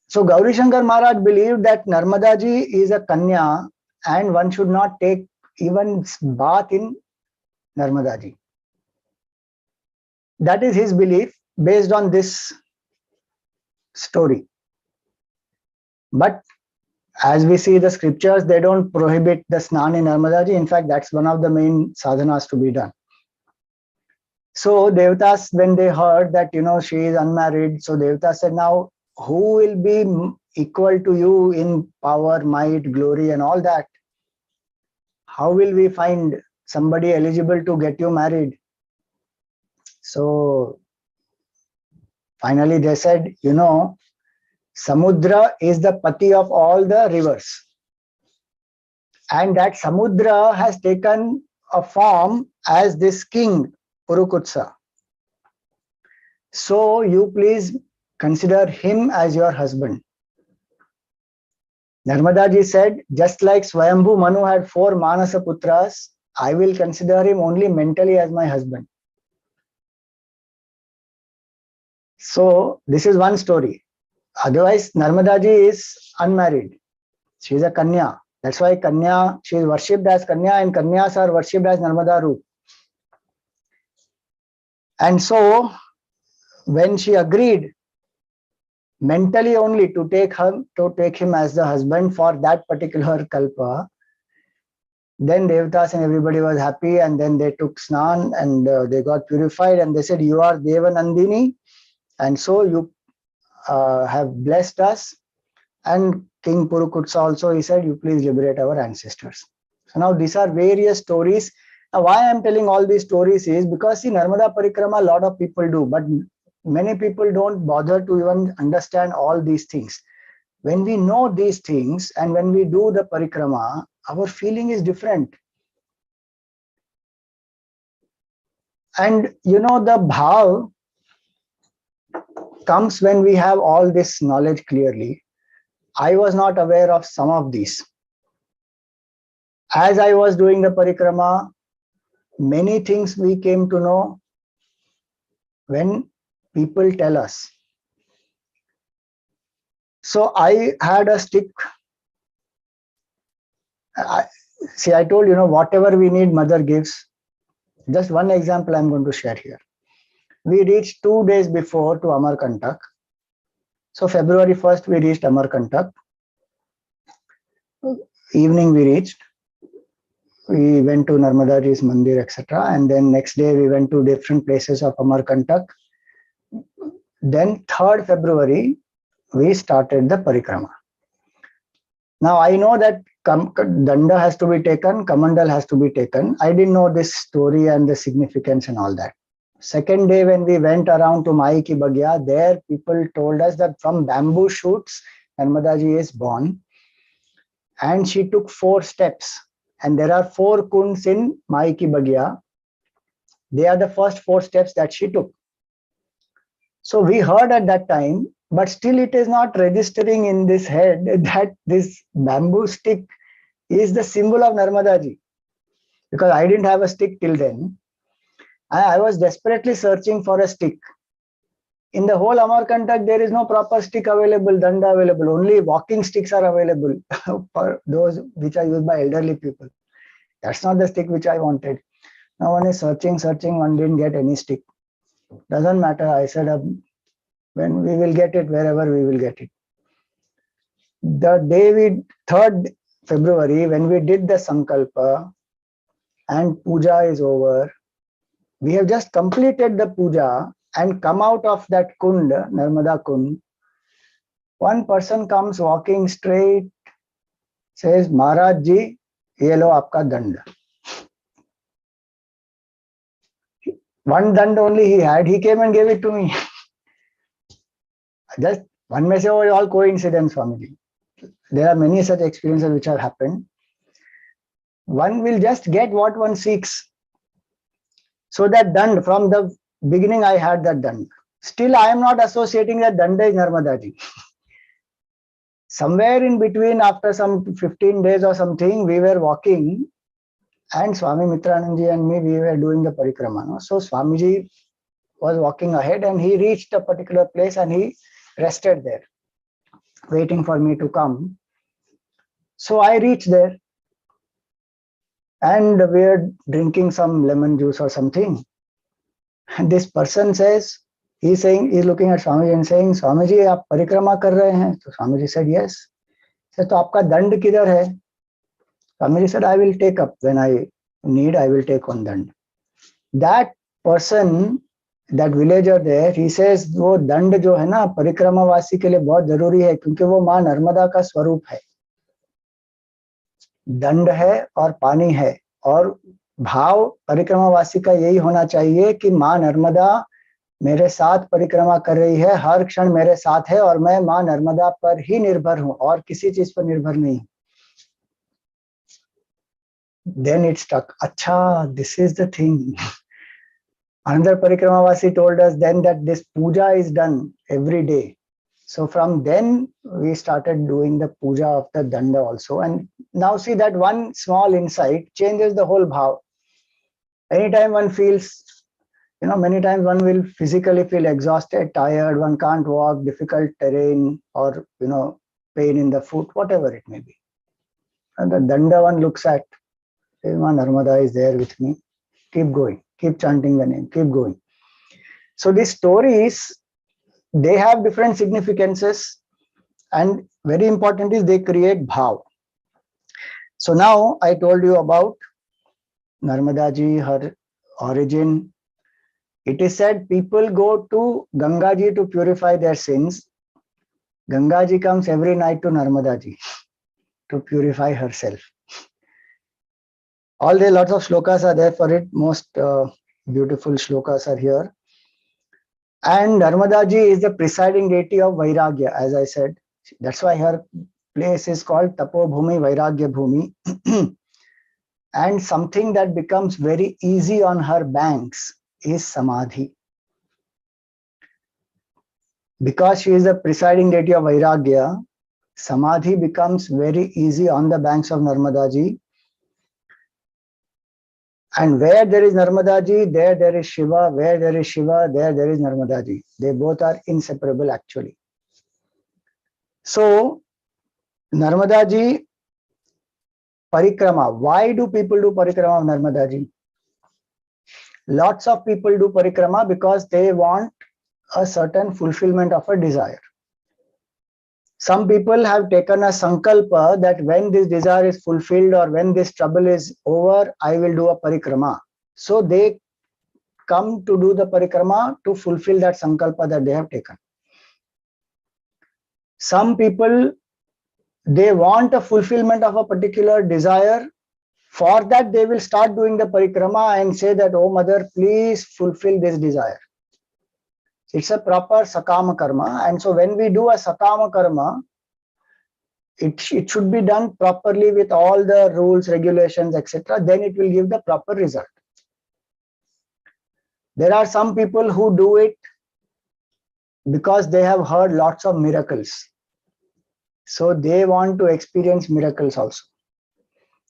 So Gauri Shankar Maharaj believed that Narmadaji is a Kanya and one should not take even bath in Narmadaji. That is his belief based on this story. But as we see the scriptures, they don't prohibit the snan in Narmadaji. In fact, that's one of the main sadhanas to be done. So Devatas, when they heard that, she is unmarried, so Devatas said, now who will be equal to you in power, might, glory and all that? How will we find somebody eligible to get you married? So finally they said, Samudra is the pati of all the rivers. And that Samudra has taken a form as this king, Purukutsa. So you please consider him as your husband. Narmadaji said, just like Swayambhu Manu had 4 Manasa Putras, I will consider him only mentally as my husband. So this is one story. Otherwise, Narmadaji is unmarried. She is a Kanya. That's why Kanya, she is worshipped as Kanya and Kanyas are worshipped as Narmada Roop. And so, when she agreed mentally only to take him as the husband for that particular kalpa, then Devatas and everybody was happy, and then they took snan and they got purified, and they said, you are Devanandini, and so you have blessed us. And King Purukutsa also, he said, you please liberate our ancestors. So now these are various stories. Now why I am telling all these stories is because see, Narmada Parikrama a lot of people do, but many people don't bother to even understand all these things. When we know these things and when we do the Parikrama, our feeling is different. And the bhav comes when we have all this knowledge clearly. I was not aware of some of these. As I was doing the Parikrama, many things we came to know when people tell us. So I had a stick. I told whatever we need, mother gives. Just one example I'm going to share here. We reached 2 days before to Amarkantak. So February 1st, we reached Amarkantak. Evening we reached. We went to Narmadaji's Mandir, etc. And then next day we went to different places of Amarkantak. Then 3rd February, we started the Parikrama. Now I know that Danda has to be taken, Kamandal has to be taken. I didn't know this story and the significance and all that. Second day when we went around to Mai Ki Bagya, there people told us that from bamboo shoots, Narmadaji is born. And she took 4 steps. And there are 4 kunds in Mai Ki Bagya. They are the first 4 steps that she took. So we heard at that time, but still it is not registering in this head that this bamboo stick is the symbol of Narmadaji. Because I didn't have a stick till then. I was desperately searching for a stick. In the whole Amarkantak, there is no proper stick available, danda available. Only walking sticks are available for those which are used by elderly people. That's not the stick which I wanted. Now one is searching, one didn't get any stick. Doesn't matter. I said, when we will get it, wherever we will get it. The day 3rd February, when we did the Sankalpa and puja is over, we have just completed the puja and come out of that kund, Narmada kund. One person comes walking straight, says, Maharaj ji, ye lo aapka dand. One dand only he had, he came and gave it to me. Just one message was all coincidence, Swamiji. There are many such experiences which have happened. One will just get what one seeks. So that dand, from the beginning I had that dand. Still I am not associating that danda is Narmadaji. Somewhere in between, after some 15 days or something, we were walking and Swami Mitrananji and me, we were doing the Parikrama. No? So Swamiji was walking ahead and he reached a particular place and he rested there, waiting for me to come. So I reached there and we were drinking some lemon juice or something. And this person says, he's looking at Swamiji and saying, Swamiji, aap parikrama kar rahe hain? So Swamiji said, yes. He said, to aapka dand kidhar hai? Swamiji said, I will take up. When I need, I will take on dand. That person, that villager there, he says, वो दंड जो है ना परिक्रमा वासी के लिए बहुत जरूरी है क्योंकि वो माँ नर्मदा का स्वरूप है. दंड है और पानी है और भाव परिक्रमा वासी का यही होना चाहिए कि माँ नर्मदा मेरे साथ परिक्रमा कर रही है, हर क्षण मेरे साथ है और मैं माँ नर्मदा पर ही निर्भर हूं और किसी चीज पर निर्भर नहीं. Then it stuck. Acha, this is the thing. Another Parikramavasi told us then that this puja is done every day. So from then we started doing the puja of the danda also. And now see that one small insight changes the whole bhav. Anytime one feels, many times one will physically feel exhausted, tired, one can't walk, difficult terrain or, pain in the foot, whatever it may be. And the danda one looks at, Narmada is there with me. Keep going. Keep chanting the name. Keep going. So these stories, they have different significances, and very important is they create bhav. So now I told you about Narmadaji, her origin. It is said people go to Gangaji to purify their sins. Gangaji comes every night to Narmadaji to purify herself. All the lots of shlokas are there for it. Most beautiful shlokas are here. And Narmadaji is the presiding deity of Vairagya, as I said. That's why her place is called Tapo Bhumi, Vairagya Bhumi. And something that becomes very easy on her banks is Samadhi. Because she is the presiding deity of Vairagya, Samadhi becomes very easy on the banks of Narmadaji. And where there is Narmadaji, there is Shiva. Where there is Shiva, there is Narmadaji. They both are inseparable actually. So, Narmadaji, Parikrama. Why do people do Parikrama of Narmadaji? Lots of people do Parikrama because they want a certain fulfillment of a desire. Some people have taken a sankalpa that when this desire is fulfilled or when this trouble is over, I will do a parikrama. So they come to do the parikrama to fulfill that sankalpa that they have taken. Some people, they want a fulfillment of a particular desire. For that, they will start doing the parikrama and say that, oh mother, please fulfill this desire. It's a proper sakama karma. And so when we do a sakama karma, it should be done properly with all the rules, regulations, etc. Then it will give the proper result. There are some people who do it because they have heard lots of miracles. So they want to experience miracles also.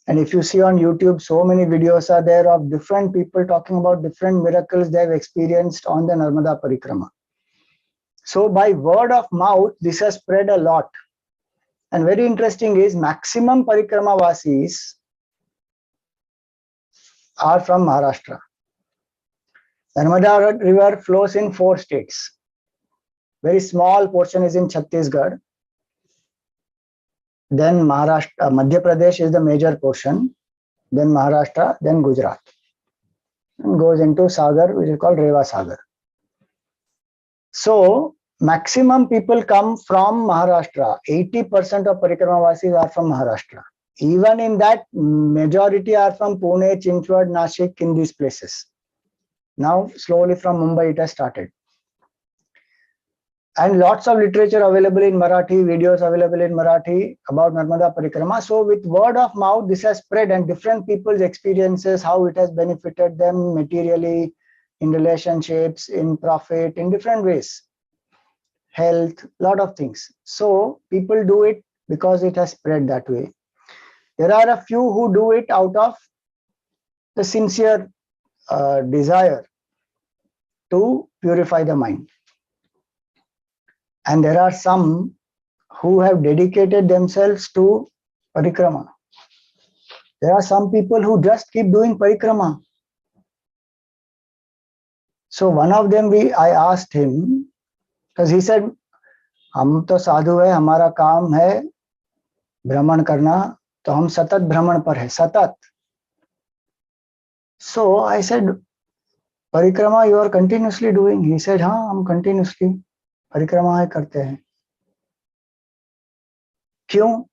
And if you see on YouTube, so many videos are there of different people talking about different miracles they have experienced on the Narmada Parikrama. So by word of mouth, this has spread a lot. And very interesting is maximum Parikrama Vasis are from Maharashtra. Narmada river flows in 4 states. Very small portion is in Chhattisgarh. Then Maharashtra, Madhya Pradesh is the major portion. Then Maharashtra, then Gujarat. And goes into Sagar, which is called Reva Sagar. So maximum people come from Maharashtra. 80% of Parikrama Vasis are from Maharashtra. Even in that, majority are from Pune, Chinchwad, Nashik, in these places. Now slowly from Mumbai it has started. And lots of literature available in Marathi, videos available in Marathi about Narmada Parikrama. So with word of mouth, this has spread, and different people's experiences, how it has benefited them materially, in relationships, in profit, in different ways, health, lot of things. So people do it because it has spread that way. There are a few who do it out of the sincere desire to purify the mind. And there are some who have dedicated themselves to Parikrama. There are some people who just keep doing Parikrama. So one of them, I asked him, because he said, हम तो साधु है, हमारा काम है भ्रमण करना, तो हम सतत भ्रमण पर है, सतत. So I said, Parikrama you are continuously doing? He said, हाँ, हम continuously परिक्रमा करते हैं. क्यों?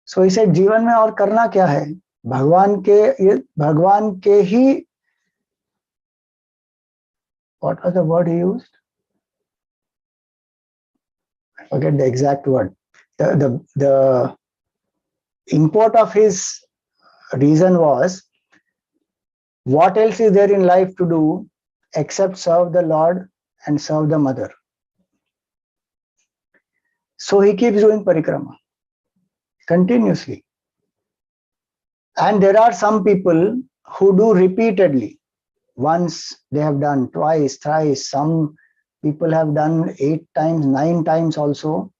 सो इसे जीवन में और करना क्या है? भगवान के ही, what was the word he used? I forget the exact word. The import of his reason was, what else is there in life to do except serve the Lord and serve the mother? So he keeps doing Parikrama continuously. And there are some people who do repeatedly. Once they have done, twice, thrice. Some people have done 8 times, 9 times also.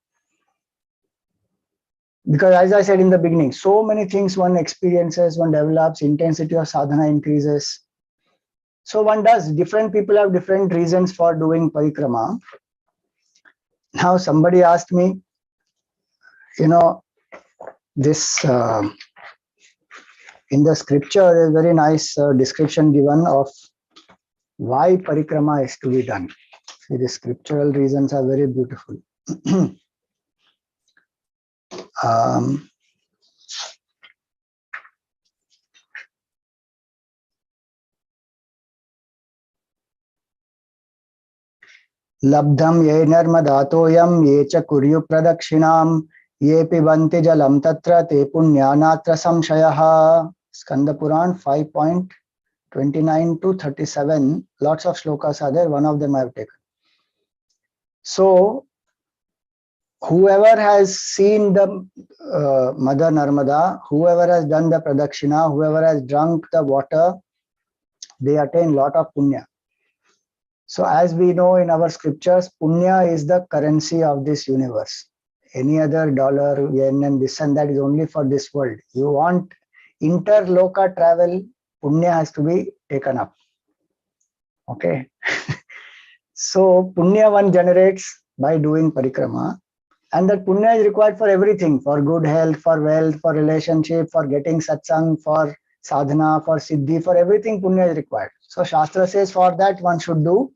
Because as I said in the beginning, so many things one experiences, one develops, intensity of sadhana increases. So one does, different people have different reasons for doing Parikrama. Now somebody asked me, this in the scripture, there's a very nice description given of why Parikrama is to be done. See, the scriptural reasons are very beautiful. लब्धम ये नर्मदातोयम ये च कुर्यु प्रदक्षिणाम ये पिबन्ति जलम तत्र ते पुण्यानात्र संशयः. Skanda Puran 5.29 to 37. Lots of shlokas are there. One of them I have taken. So whoever has seen the Mother Narmada, whoever has done the pradakshina, whoever has drunk the water, they attain lot of punya. So as we know in our scriptures, punya is the currency of this universe. Any other dollar, yen and this and that is only for this world. You want interloka travel, punya has to be taken up. Okay. So punya one generates by doing parikrama, and that punya is required for everything, for good health, for wealth, for relationship, for getting satsang, for sadhana, for siddhi, for everything punya is required. So Shastra says for that one should do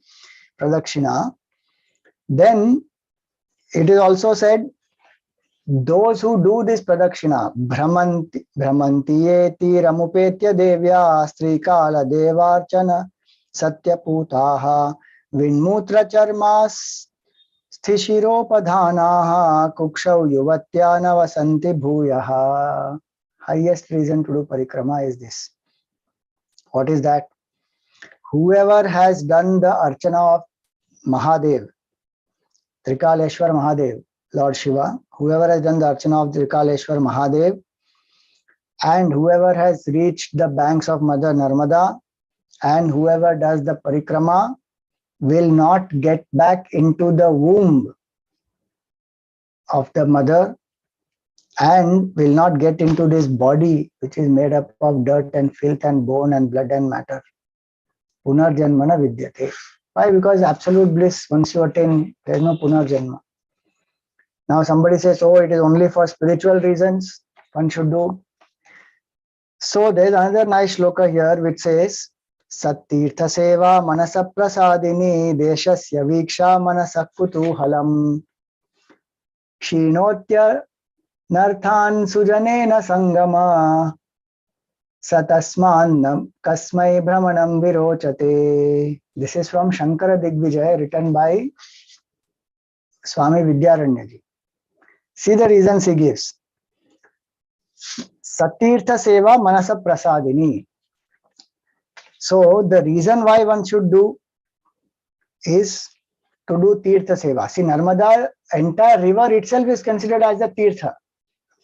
pradakshina. Then it is also said, those who do this pradakshina, brahmanti eti ramupetya devya strikala devarchana satyaputaha vinmutra charmas stishiropadhanaha kukshau yuvatyana vasanti bhuyaha. Highest reason to do parikrama is this. What is that? Whoever has done the archana of Mahadev, Trikaleshwar Mahadev, Lord Shiva, whoever has done the archana of Trikaleshwar Mahadev, and whoever has reached the banks of Mother Narmada, and whoever does the parikrama, will not get back into the womb of the mother and will not get into this body which is made up of dirt and filth and bone and blood and matter. Punarjanmana vidyate. Why? Because absolute bliss, once you attain, there is no punarjanma. Now somebody says, oh, it is only for spiritual reasons one should do. So there is another nice shloka here which says, Sattirtha seva manasa prasadini deshasya viksha manasa kutuhalam Shinotya narthan sujanena sangama satasman kasmai brahmanam virochate. This is from Shankara Digvijaya, written by Swami Vidyaranyaji. See the reasons he gives. Satirtha seva manasa prasadini. So the reason why one should do is to do Tirtha seva. See, Narmada, entire river itself is considered as a Tirtha.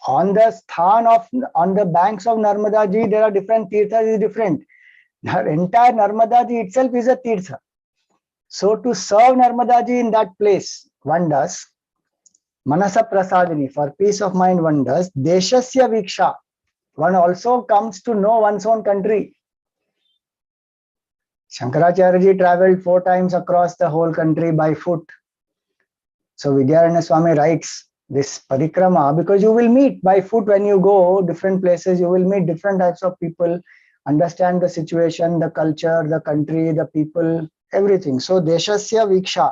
On the banks of Narmadaji, there are different Tirthas, is different. The entire Narmadaji itself is a Tirtha. So to serve Narmadaji in that place, one does Manasa Prasadini, for peace of mind one does Deshasya Viksha. One also comes to know one's own country. Shankaracharya traveled 4 times across the whole country by foot. So Vidyaranya Swami writes this Parikrama because you will meet by foot when you go different places, you will meet different types of people, understand the situation, the culture, the country, the people, everything. So Deshasya Viksha,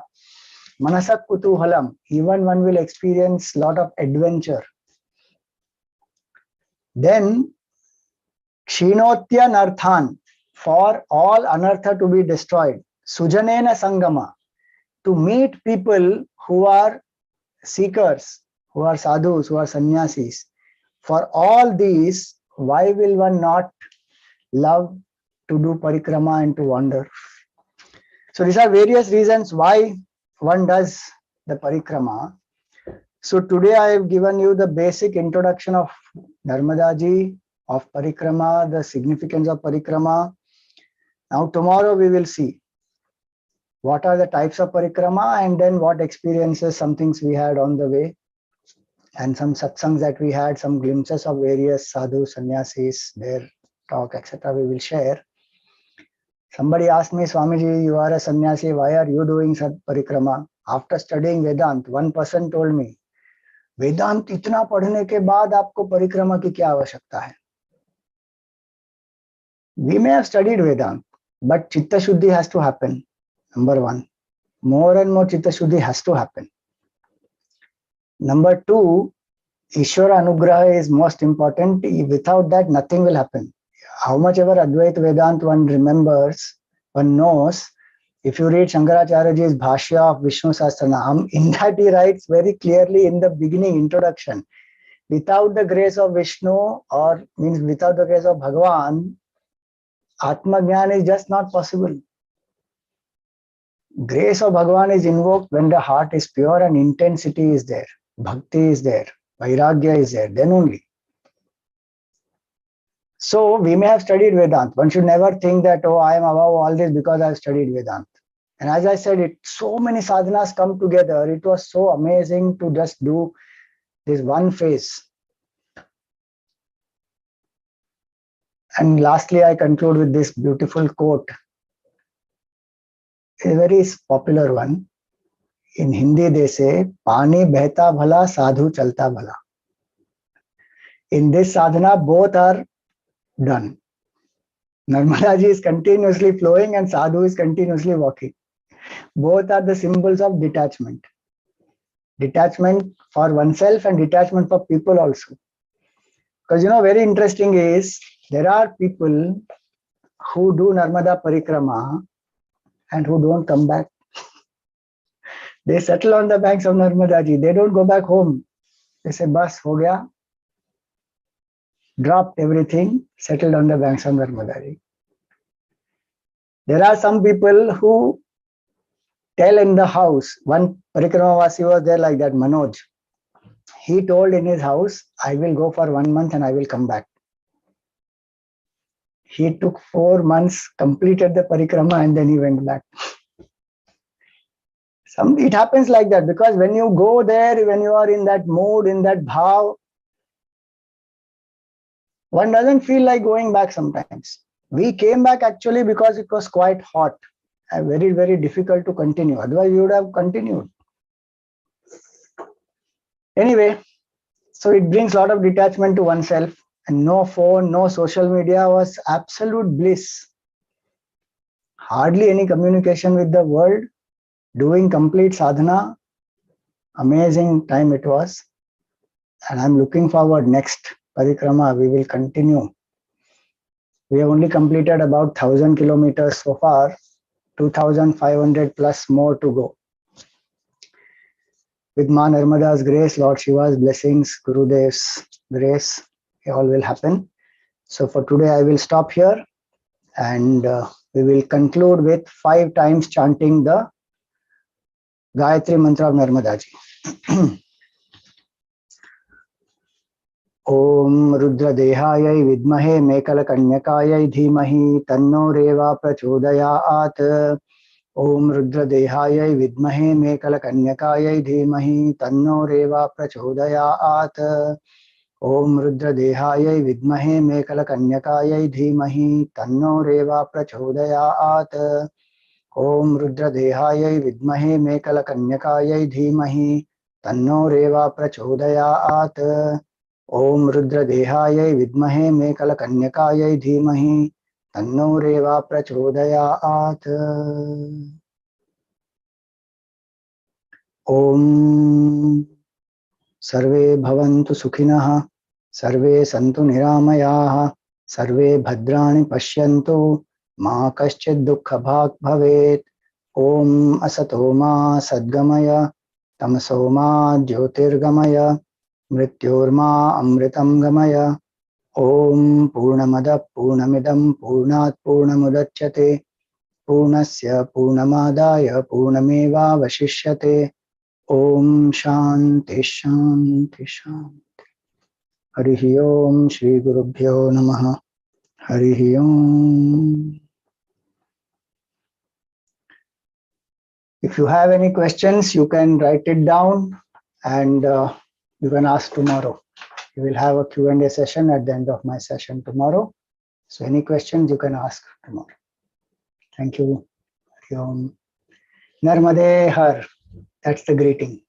Manasak Kutuhalam, even one will experience lot of adventure. Then Kshinotya Narthan, for all anartha to be destroyed. Sujanena Sangama, to meet people who are seekers, who are sadhus, who are sannyasis. For all these, why will one not love to do parikrama and to wander? So these are various reasons why one does the parikrama. So today I have given you the basic introduction of Narmadaji, of parikrama, the significance of parikrama. Now tomorrow we will see what are the types of parikrama and then what experiences, some things we had on the way and some satsangs that we had, some glimpses of various sadhus, sannyasis, their talk, etc. we will share. Somebody asked me, Swamiji, you are a sannyasi, why are you doing parikrama? After studying Vedant, one person told me, Vedant itna padhne ke baad aapko parikrama ki kya avashyakta hai? We may have studied Vedant, but Chitta Shuddhi has to happen. Number one, more and more Chitta Shuddhi has to happen. Number two, Ishvara Anugraha is most important. Without that, nothing will happen. How much ever Advaita Vedant one remembers, one knows, if you read Shankaracharyaji's Bhashya of Vishnu Sahasranam, in that he writes very clearly in the beginning introduction, without the grace of Vishnu, or means without the grace of Bhagavan, Atma Jnana is just not possible. Grace of Bhagavan is invoked when the heart is pure and intensity is there, bhakti is there, vairagya is there, then only. So we may have studied Vedant. One should never think that, oh, I am above all this because I have studied Vedant. And as I said, so many sadhanas come together. It was so amazing to just do this one phase. And lastly, I conclude with this beautiful quote. A very popular one. In Hindi, they say, Pani behta bhala, sadhu chalta bhala. In this sadhana, both are done. Narmadaji is continuously flowing and sadhu is continuously walking. Both are the symbols of detachment. Detachment for oneself and detachment for people also. Because very interesting is, there are people who do Narmada Parikrama and who don't come back. They settle on the banks of Narmadaji. They don't go back home. They say, bas, ho gaya. Dropped everything, settled on the banks of Narmadaji. There are some people who tell in the house, one Parikramavasi was there like that, Manoj. He told in his house, I will go for 1 month and I will come back. He took 4 months, completed the Parikrama and then he went back. It happens like that, because when you go there, when you are in that mood, in that bhav, one doesn't feel like going back sometimes. We came back actually because it was quite hot and very, very difficult to continue. Otherwise, we would have continued. Anyway, so it brings a lot of detachment to oneself, and no phone, no social media, was absolute bliss. Hardly any communication with the world, doing complete sadhana. Amazing time it was. And I'm looking forward next Parikrama, we will continue. We have only completed about 1,000 kilometers so far, 2,500 plus more to go. With Ma Narmada's grace, Lord Shiva's blessings, Gurudev's grace, all will happen. So for today, I will stop here, and we will conclude with 5 times chanting the Gayatri Mantra of Narmadaji. Om Rudra Dehayai Vidmahe Mekala Kanyakayai Dhimahi Tanno Reva Prachodayat. Om Rudra Dehayai Vidmahe Mekala Kanyakayai Dhimahi Tanno Reva Prachodayat. Om Rudra Dehayai Vidmahe Mekala Kanyakayai Dhimahi Tanno Reva Prachodayat. Om Rudra Dehayai Vidmahe Mekala Kanyakayai Dhimahi Tanno Reva Prachodayat. Om Rudra Dehayai Vidmahe Mekala Kanyakayai Dhimahi Tanno Reva Prachodayat. Om Sarve Bhavantu Sukhinah, Sarve Santu Niramayah, Sarve Bhadrani Pashyantu, Ma Kaschid Dukkha Bhag Bhavet. Om Asato Ma Sadgamaya, Tamaso Ma Jyotirgamaya, Mrityorma Amritam Gamaya. Om Purnamada Purnamidam Purnat Purnamudachyate, Purnasya Purnamadaya Purnameva Vashishyate. Om Shanti Shanti Shanti. Harihi Om Shri Gurubhyo Namaha. Harihi Om. If you have any questions, you can write it down, and you can ask tomorrow. We will have a Q&A session at the end of my session tomorrow. So any questions you can ask tomorrow. Thank you. Harihi Om. Narmade Har. That's the greeting.